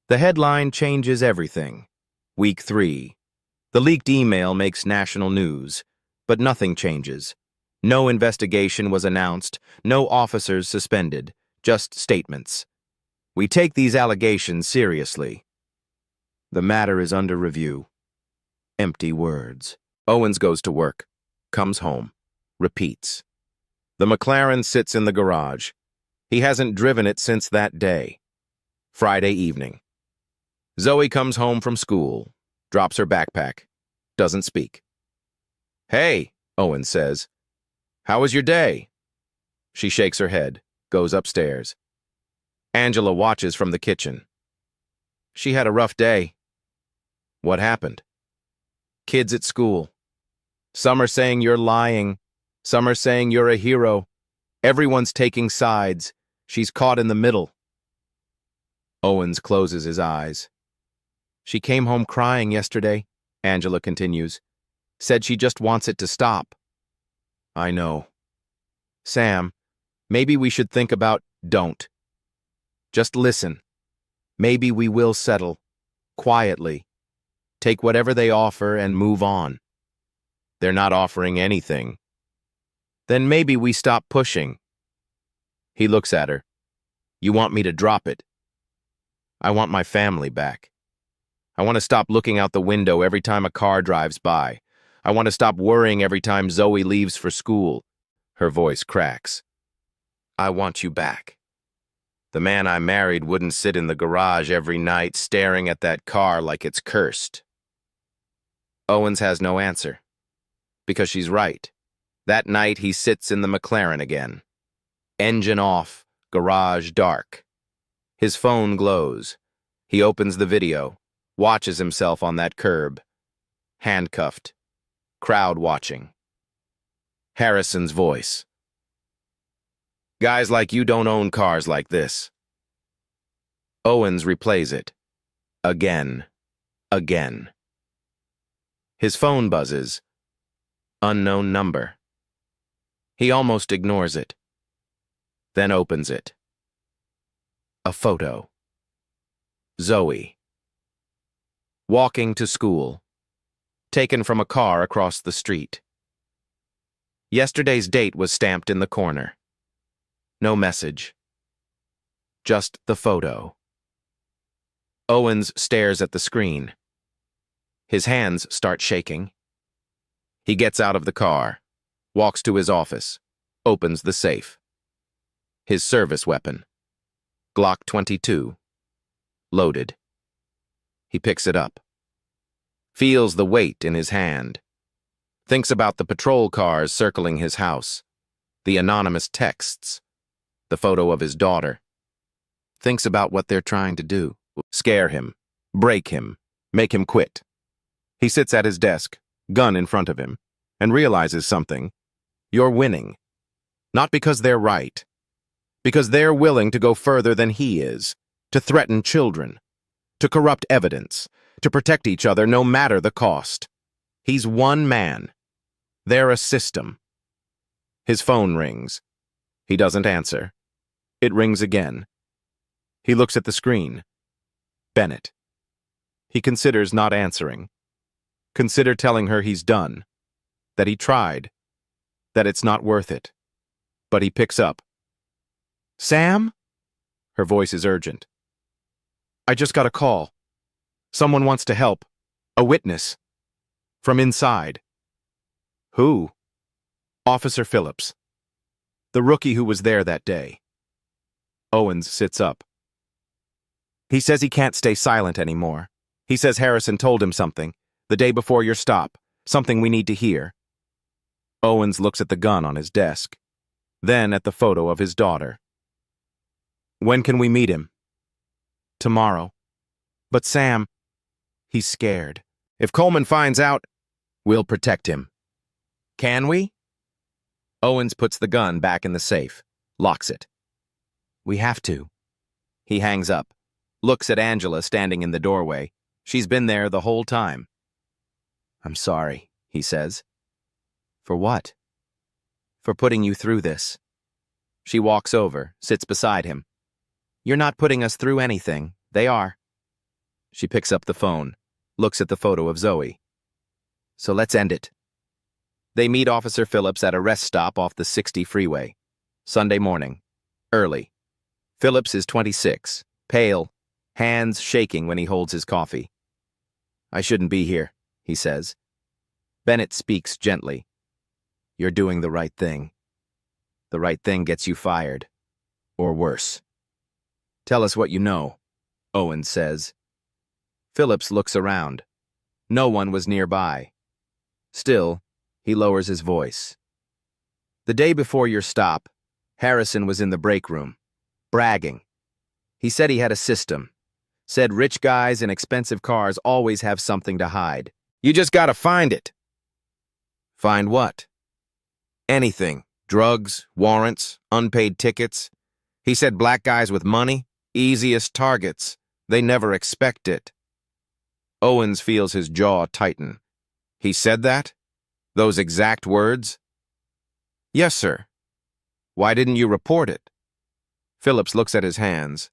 The headline changes everything. Week 3. The leaked email makes national news, but nothing changes. No investigation was announced, no officers suspended, just statements. We take these allegations seriously. The matter is under review. Empty words. Owens goes to work, comes home, repeats. The McLaren sits in the garage. He hasn't driven it since that day. Friday evening. Zoe comes home from school, drops her backpack, doesn't speak. Hey, Owens says. How was your day? She shakes her head, goes upstairs. Angela watches from the kitchen. She had a rough day. What happened? Kids at school. Some are saying you're lying. Some are saying you're a hero. Everyone's taking sides. She's caught in the middle. Owens closes his eyes. She came home crying yesterday, Angela continues. Said she just wants it to stop. I know. Sam, maybe we should think about don't. Just listen. Maybe we will settle. Quietly. Take whatever they offer and move on. They're not offering anything. Then maybe we stop pushing. He looks at her. You want me to drop it? I want my family back. I want to stop looking out the window every time a car drives by. I want to stop worrying every time Zoe leaves for school. Her voice cracks. I want you back. The man I married wouldn't sit in the garage every night staring at that car like it's cursed. Owens has no answer. Because she's right. That night he sits in the McLaren again. Engine off, garage dark. His phone glows. He opens the video, watches himself on that curb. Handcuffed. Crowd watching. Harrison's voice. Guys like you don't own cars like this. Owens replays it. Again. Again. His phone buzzes. Unknown number. He almost ignores it. Then opens it. A photo. Zoe. Walking to school. Taken from a car across the street. Yesterday's date was stamped in the corner. No message. Just the photo. Owens stares at the screen. His hands start shaking. He gets out of the car, walks to his office, opens the safe. His service weapon. Glock 22. Loaded. He picks it up. Feels the weight in his hand. Thinks about the patrol cars circling his house. The anonymous texts. The photo of his daughter. Thinks about what they're trying to do. Scare him. Break him. Make him quit. He sits at his desk, gun in front of him, and realizes something. You're winning. Not because they're right. Because they're willing to go further than he is. To threaten children. To corrupt evidence. To protect each other no matter the cost. He's one man. They're a system. His phone rings. He doesn't answer. It rings again. He looks at the screen. Bennett. He considers not answering. Consider telling her he's done. That he tried. That it's not worth it. But he picks up. Sam? Her voice is urgent. I just got a call. Someone wants to help. A witness. From inside. Who? Officer Phillips. The rookie who was there that day. Owens sits up. He says he can't stay silent anymore. He says Harrison told him something, the day before your stop, something we need to hear. Owens looks at the gun on his desk, then at the photo of his daughter. When can we meet him? Tomorrow. But Sam, he's scared. If Coleman finds out, we'll protect him. Can we? Owens puts the gun back in the safe, locks it. We have to. He hangs up, looks at Angela standing in the doorway. She's been there the whole time. I'm sorry, he says. For what? For putting you through this. She walks over, sits beside him. You're not putting us through anything. They are. She picks up the phone, looks at the photo of Zoe. So let's end it. They meet Officer Phillips at a rest stop off the 60 freeway. Sunday morning. Early. Phillips is 26, pale, hands shaking when he holds his coffee. I shouldn't be here, he says. Bennett speaks gently. You're doing the right thing. The right thing gets you fired. Or worse. Tell us what you know, Owens says. Phillips looks around. No one was nearby. Still, he lowers his voice. The day before your stop, Harrison was in the break room, bragging. He said he had a system. Said rich guys in expensive cars always have something to hide. You just gotta find it. Find what? Anything. Drugs, warrants, unpaid tickets. He said black guys with money, easiest targets. They never expect it. Owens feels his jaw tighten. He said that? Those exact words? Yes, sir. Why didn't you report it? Phillips looks at his hands.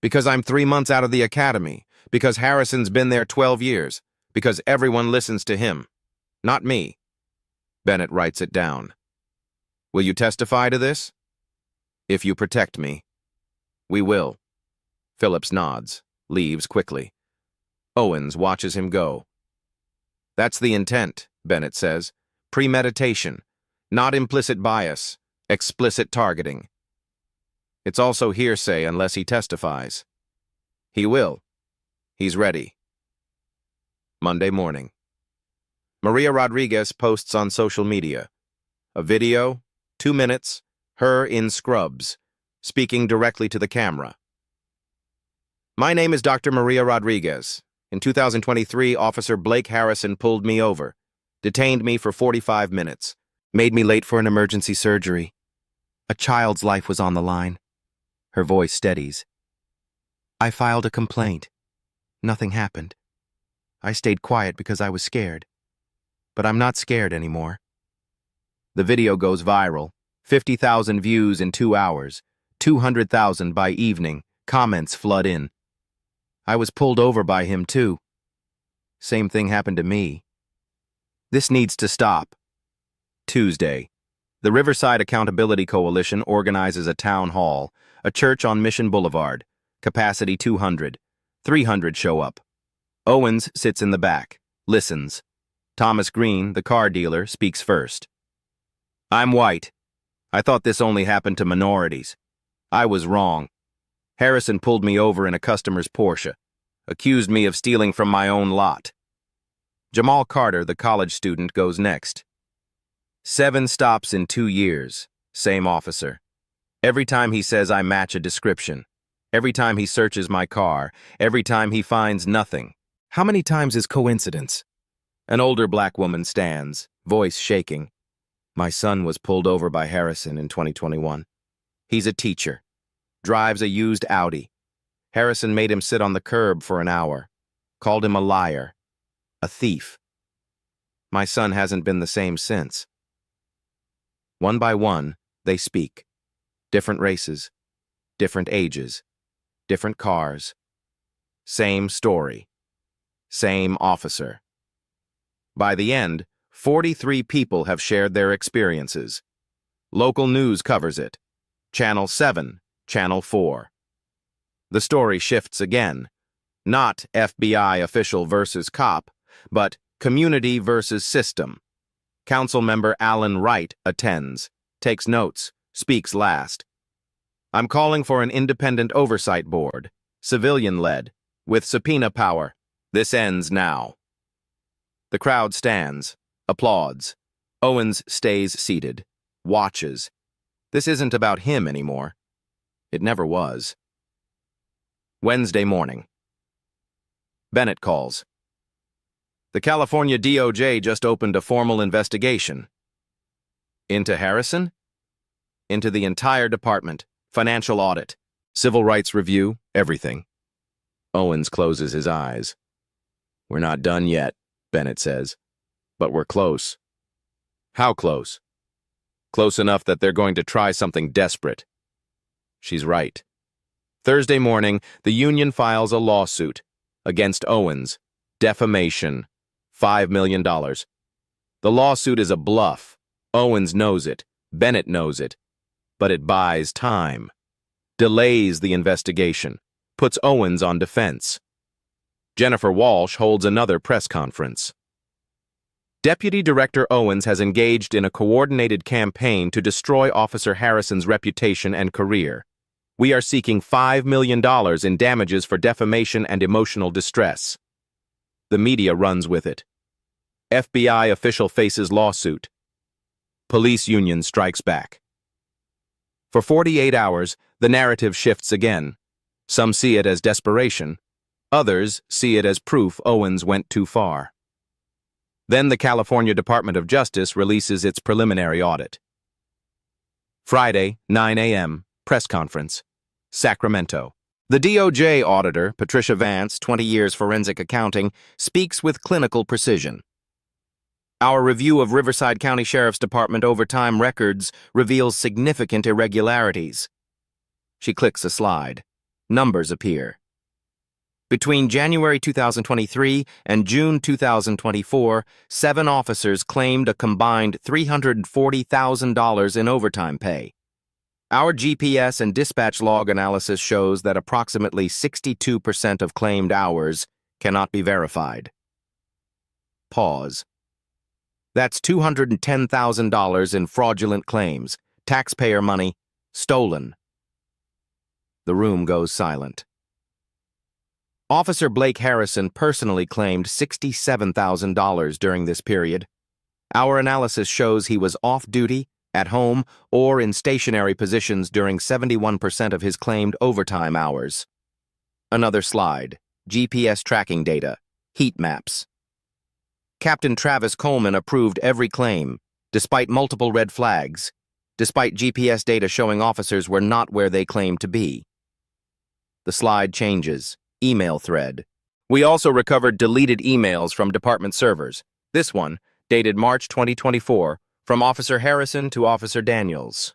Because I'm 3 months out of the academy. Because Harrison's been there 12 years. Because everyone listens to him. Not me. Bennett writes it down. Will you testify to this? If you protect me. We will. Phillips nods, leaves quickly. Owens watches him go. That's the intent, Bennett says. Premeditation. Not implicit bias. Explicit targeting. It's also hearsay unless he testifies. He will. He's ready. Monday morning. Maria Rodriguez posts on social media. A video, 2 minutes, her in scrubs, speaking directly to the camera. My name is Dr. Maria Rodriguez. In 2023, Officer Blake Harrison pulled me over, detained me for 45 minutes, made me late for an emergency surgery. A child's life was on the line. Her voice steadies. I filed a complaint. Nothing happened. I stayed quiet because I was scared. But I'm not scared anymore. The video goes viral. 50,000 views in 2 hours. 200,000 by evening. Comments flood in. I was pulled over by him too. Same thing happened to me. This needs to stop. Tuesday. The Riverside Accountability Coalition organizes a town hall, a church on Mission Boulevard. Capacity 200. 300 show up. Owens sits in the back, listens. Thomas Green, the car dealer, speaks first. I'm white. I thought this only happened to minorities. I was wrong. Harrison pulled me over in a customer's Porsche, accused me of stealing from my own lot. Jamal Carter, the college student, goes next. 7 stops in 2 years, same officer. Every time he says I match a description. Every time he searches my car. Every time he finds nothing. How many times is coincidence? An older black woman stands, voice shaking. My son was pulled over by Harrison in 2021. He's a teacher. Drives a used Audi. Harrison made him sit on the curb for an hour. Called him a liar. A thief. My son hasn't been the same since. One by one, they speak. Different races. Different ages. Different cars. Same story. Same officer. By the end, 43 people have shared their experiences. Local news covers it. Channel 7, Channel 4. The story shifts again. Not FBI official versus cop, but community versus system. Council member Alan Wright attends, takes notes, speaks last. I'm calling for an independent oversight board, civilian-led, with subpoena power. This ends now. The crowd stands, applauds. Owens stays seated, watches. This isn't about him anymore. It never was. Wednesday morning. Bennett calls. The California DOJ just opened a formal investigation. Into Harrison? Into the entire department, financial audit, civil rights review, everything. Owens closes his eyes. We're not done yet, Bennett says, but we're close. How close? Close enough that they're going to try something desperate. She's right. Thursday morning, the union files a lawsuit against Owens. Defamation. $5 million. The lawsuit is a bluff. Owens knows it. Bennett knows it. But it buys time. Delays the investigation. Puts Owens on defense. Jennifer Walsh holds another press conference. Deputy Director Owens has engaged in a coordinated campaign to destroy Officer Harrison's reputation and career. We are seeking $5 million in damages for defamation and emotional distress. The media runs with it. FBI official faces lawsuit. Police union strikes back. For 48 hours, the narrative shifts again. Some see it as desperation. Others see it as proof Owens went too far. Then the California Department of Justice releases its preliminary audit. Friday, 9 a.m., press conference. Sacramento. The DOJ auditor, Patricia Vance, 20 years forensic accounting, speaks with clinical precision. Our review of Riverside County Sheriff's Department overtime records reveals significant irregularities. She clicks a slide. Numbers appear. Between January 2023 and June 2024, 7 officers claimed a combined $340,000 in overtime pay. Our GPS and dispatch log analysis shows that approximately 62% of claimed hours cannot be verified. Pause. That's $210,000 in fraudulent claims, taxpayer money, stolen. The room goes silent. Officer Blake Harrison personally claimed $67,000 during this period. Our analysis shows he was off-duty, at home, or in stationary positions during 71% of his claimed overtime hours. Another slide. GPS tracking data. Heat maps. Captain Travis Coleman approved every claim, despite multiple red flags, despite GPS data showing officers were not where they claimed to be. The slide changes. Email thread. We also recovered deleted emails from department servers. This one, dated March 2024, from Officer Harrison to Officer Daniels.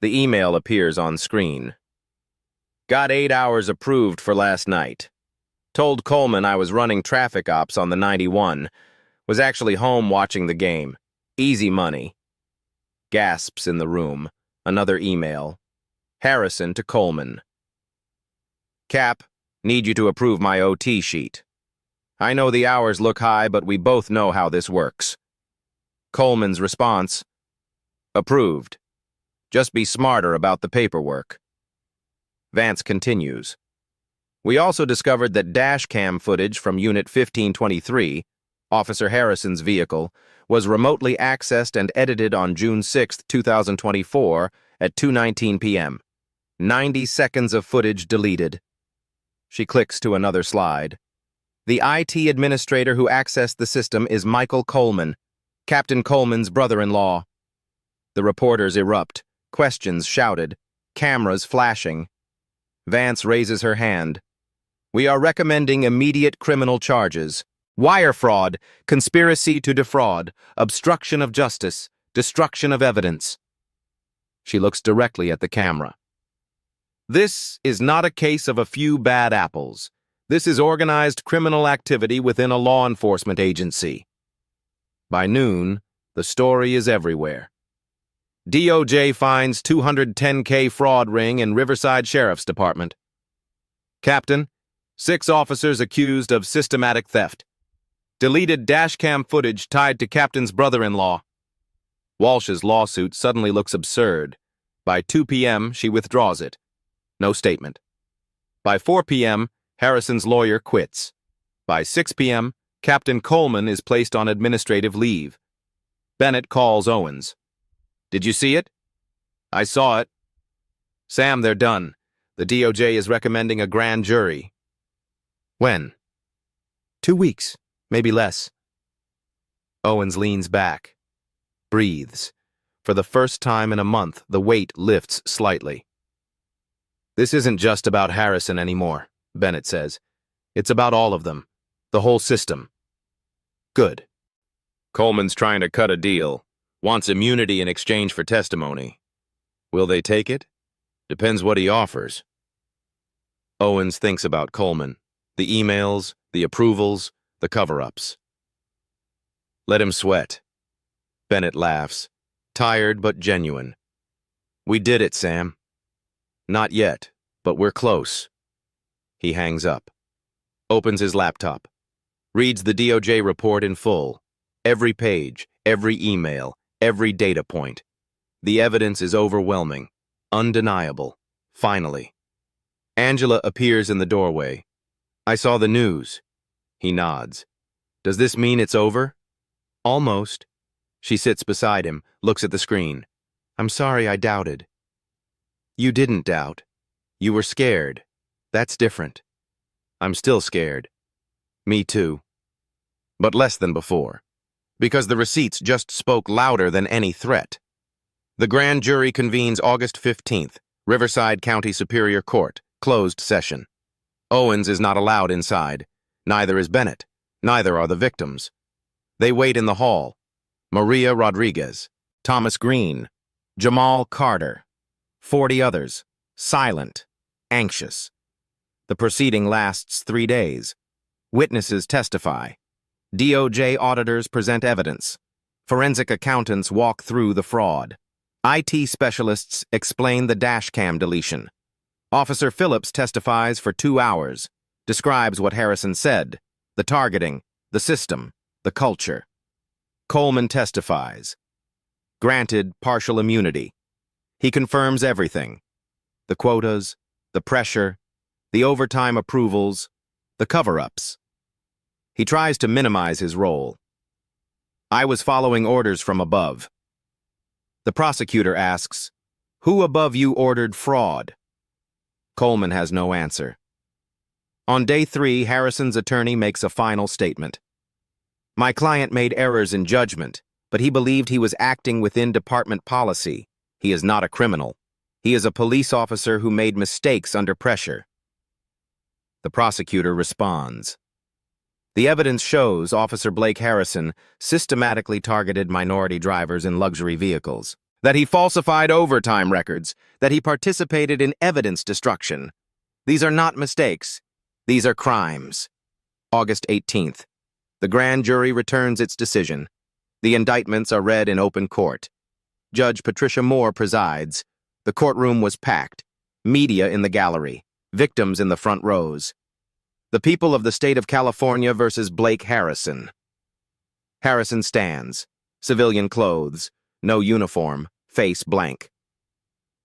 The email appears on screen. Got 8 hours approved for last night. Told Coleman I was running traffic ops on the 91. Was actually home watching the game. Easy money. Gasps in the room. Another email. Harrison to Coleman. Cap, need you to approve my OT sheet. I know the hours look high, but we both know how this works. Coleman's response, approved. Just be smarter about the paperwork. Vance continues. We also discovered that dash cam footage from Unit 1523, Officer Harrison's vehicle, was remotely accessed and edited on June 6, 2024 at 2:19 p.m. 90 seconds of footage deleted. She clicks to another slide. The IT administrator who accessed the system is Michael Coleman, Captain Coleman's brother-in-law. The reporters erupt, questions shouted, cameras flashing. Vance raises her hand. We are recommending immediate criminal charges. Wire fraud, conspiracy to defraud, obstruction of justice, destruction of evidence. She looks directly at the camera. This is not a case of a few bad apples. This is organized criminal activity within a law enforcement agency. By noon, the story is everywhere. DOJ finds $210K fraud ring in Riverside Sheriff's Department. Captain, 6 officers accused of systematic theft. Deleted dashcam footage tied to captain's brother-in-law. Walsh's lawsuit suddenly looks absurd. By 2 p.m., she withdraws it. No statement. By 4 p.m., Harrison's lawyer quits. By 6 p.m., Captain Coleman is placed on administrative leave. Bennett calls Owens. Did you see it? I saw it. Sam, they're done. The DOJ is recommending a grand jury. When? 2 weeks, maybe less. Owens leans back, breathes. For the first time in a month, the weight lifts slightly. This isn't just about Harrison anymore, Bennett says. It's about all of them, the whole system. Good. Coleman's trying to cut a deal, wants immunity in exchange for testimony. Will they take it? Depends what he offers. Owens thinks about Coleman, the emails, the approvals, the cover-ups. Let him sweat. Bennett laughs, tired but genuine. We did it, Sam. Not yet, but we're close. He hangs up, opens his laptop, reads the DOJ report in full. Every page, every email, every data point. The evidence is overwhelming, undeniable. Finally. Angela appears in the doorway. I saw the news. He nods. Does this mean it's over? Almost. She sits beside him, looks at the screen. I'm sorry I doubted. You didn't doubt. You were scared. That's different. I'm still scared. Me too. But less than before. Because the receipts just spoke louder than any threat. The grand jury convenes August 15th, Riverside County Superior Court, closed session. Owens is not allowed inside. Neither is Bennett. Neither are the victims. They wait in the hall. Maria Rodriguez, Thomas Green, Jamal Carter, 40 others, silent, anxious. The proceeding lasts 3 days. Witnesses testify. DOJ auditors present evidence. Forensic accountants walk through the fraud. IT specialists explain the dashcam deletion. Officer Phillips testifies for 2 hours, describes what Harrison said, the targeting, the system, the culture. Coleman testifies. Granted partial immunity. He confirms everything. The quotas, the pressure, the overtime approvals, the cover-ups. He tries to minimize his role. I was following orders from above. The prosecutor asks, who above you ordered fraud? Coleman has no answer. On day 3, Harrison's attorney makes a final statement. My client made errors in judgment, but he believed he was acting within department policy. He is not a criminal. He is a police officer who made mistakes under pressure. The prosecutor responds. The evidence shows Officer Blake Harrison systematically targeted minority drivers in luxury vehicles, that he falsified overtime records, that he participated in evidence destruction. These are not mistakes. These are crimes. August 18th. The grand jury returns its decision. The indictments are read in open court. Judge Patricia Moore presides. The courtroom was packed. Media in the gallery. Victims in the front rows. The people of the state of California versus Blake Harrison. Harrison stands. Civilian clothes. No uniform. Face blank.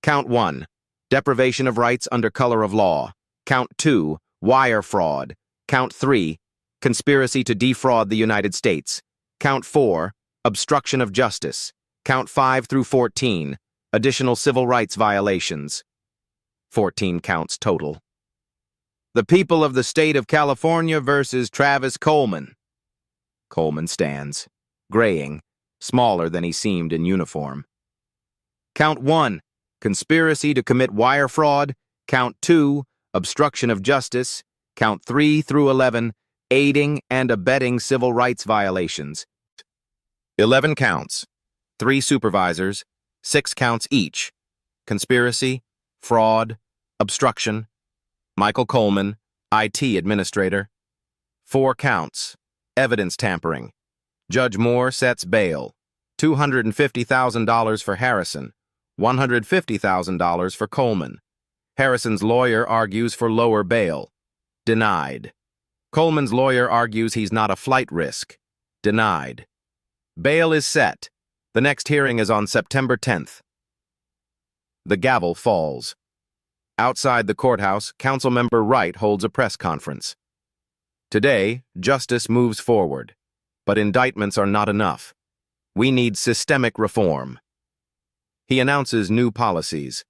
Count 1. Deprivation of rights under color of law. Count 2. Wire fraud. Count 3. Conspiracy to defraud the United States. Count 4. Obstruction of justice. Count 5 through 14. Additional civil rights violations. 14 counts total. The people of the state of California versus Travis Coleman. Coleman stands, graying, smaller than he seemed in uniform. Count 1. Conspiracy to commit wire fraud. Count 2. Obstruction of justice. Count 3 through 11. Aiding and abetting civil rights violations. 11 counts. 3 supervisors. 6 counts each. Conspiracy, fraud, obstruction. Michael Coleman, IT administrator. 4 counts. Evidence tampering. Judge Moore sets bail. $250,000 for Harrison. $150,000 for Coleman. Harrison's lawyer argues for lower bail. Denied. Coleman's lawyer argues he's not a flight risk. Denied. Bail is set. The next hearing is on September 10th. The gavel falls. Outside the courthouse, Councilmember Wright holds a press conference. Today, justice moves forward, but indictments are not enough. We need systemic reform. He announces new policies,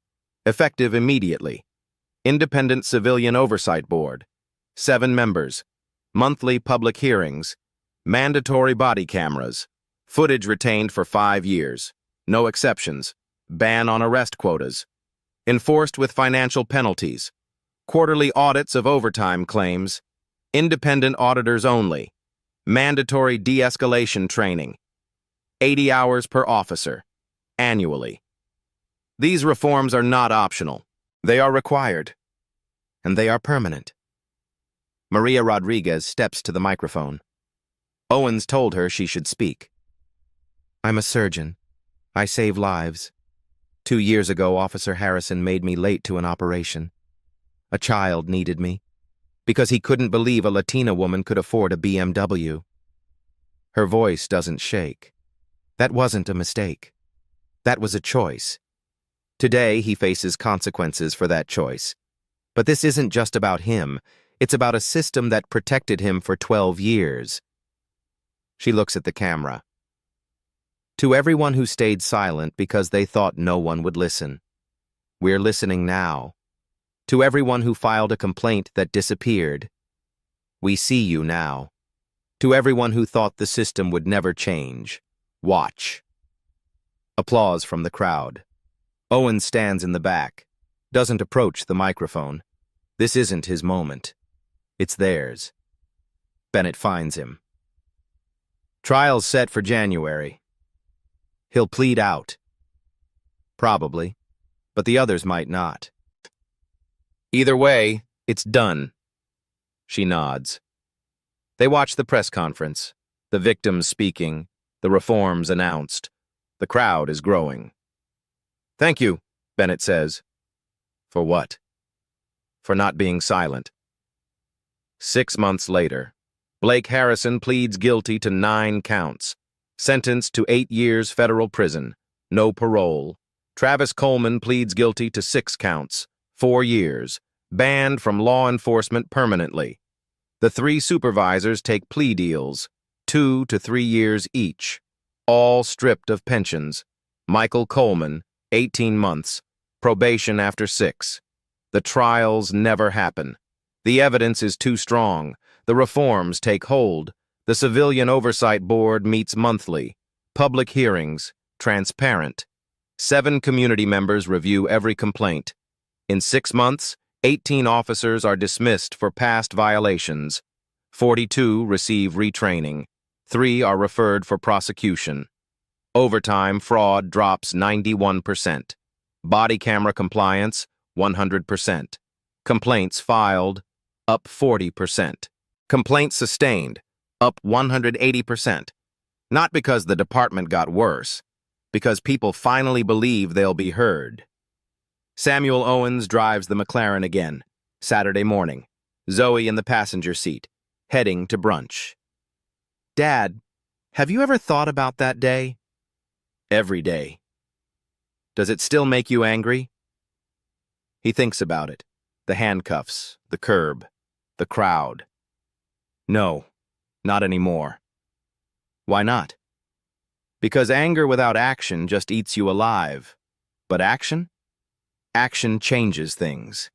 effective immediately. Independent Civilian Oversight Board, 7 members, monthly public hearings, mandatory body cameras, footage retained for 5 years, no exceptions, ban on arrest quotas, enforced with financial penalties, quarterly audits of overtime claims, independent auditors only, mandatory de-escalation training, 80 hours per officer, annually. These reforms are not optional. They are required, and they are permanent. Maria Rodriguez steps to the microphone. Owens told her she should speak. I'm a surgeon. I save lives. 2 years ago, Officer Harrison made me late to an operation. A child needed me, because he couldn't believe a Latina woman could afford a BMW. Her voice doesn't shake. That wasn't a mistake. That was a choice. Today, he faces consequences for that choice. But this isn't just about him. It's about a system that protected him for 12 years. She looks at the camera. To everyone who stayed silent because they thought no one would listen, we're listening now. To everyone who filed a complaint that disappeared, we see you now. To everyone who thought the system would never change, watch. Applause from the crowd. Owens stands in the back, doesn't approach the microphone. This isn't his moment. It's theirs. Bennett finds him. Trial's set for January. He'll plead out. Probably, but the others might not. Either way, it's done. She nods. They watch the press conference, the victims speaking, the reforms announced. The crowd is growing. Thank you, Bennett says. For what? For not being silent. 6 months later, Blake Harrison pleads guilty to 9 counts, sentenced to 8 years federal prison, no parole. Travis Coleman pleads guilty to 6 counts, 4 years, banned from law enforcement permanently. The 3 supervisors take plea deals, 2 to 3 years each, all stripped of pensions. Michael Coleman, 18 months, probation after 6. The trials never happen. The evidence is too strong. The reforms take hold. The Civilian Oversight Board meets monthly. Public hearings, transparent. 7 community members review every complaint. In 6 months, 18 officers are dismissed for past violations. 42 receive retraining. 3 are referred for prosecution. Overtime fraud drops 91%. Body camera compliance, 100%. Complaints filed, up 40%. Complaints sustained, up 180%. Not because the department got worse, because people finally believe they'll be heard. Samuel Owens drives the McLaren again, Saturday morning. Zoe in the passenger seat, heading to brunch. Dad, have you ever thought about that day? Every day. Does it still make you angry? He thinks about it. The handcuffs, the curb, the crowd. No, not anymore. Why not? Because anger without action just eats you alive. But action? Action changes things.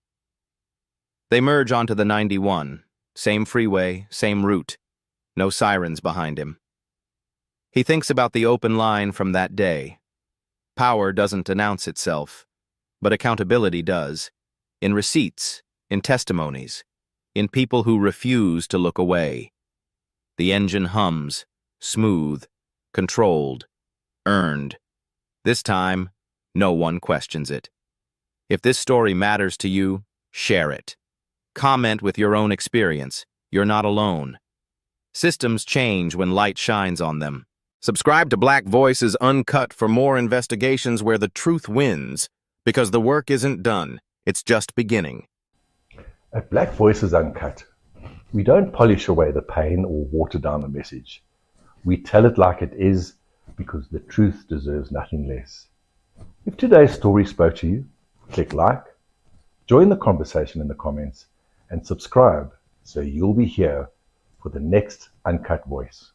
They merge onto the 91. Same freeway, same route. No sirens behind him. He thinks about the open line from that day. Power doesn't announce itself, but accountability does. In receipts, in testimonies, in people who refuse to look away. The engine hums, smooth, controlled, earned. This time, no one questions it. If this story matters to you, share it. Comment with your own experience. You're not alone. Systems change when light shines on them. Subscribe to Black Voices Uncut for more investigations where the truth wins, because the work isn't done, it's just beginning. At Black Voices Uncut, We don't polish away the pain or water down the message. We tell it like it is because the truth deserves nothing less. If today's story spoke to you, click like, join the conversation in the comments, and subscribe so you'll be here for the next Uncut Voice.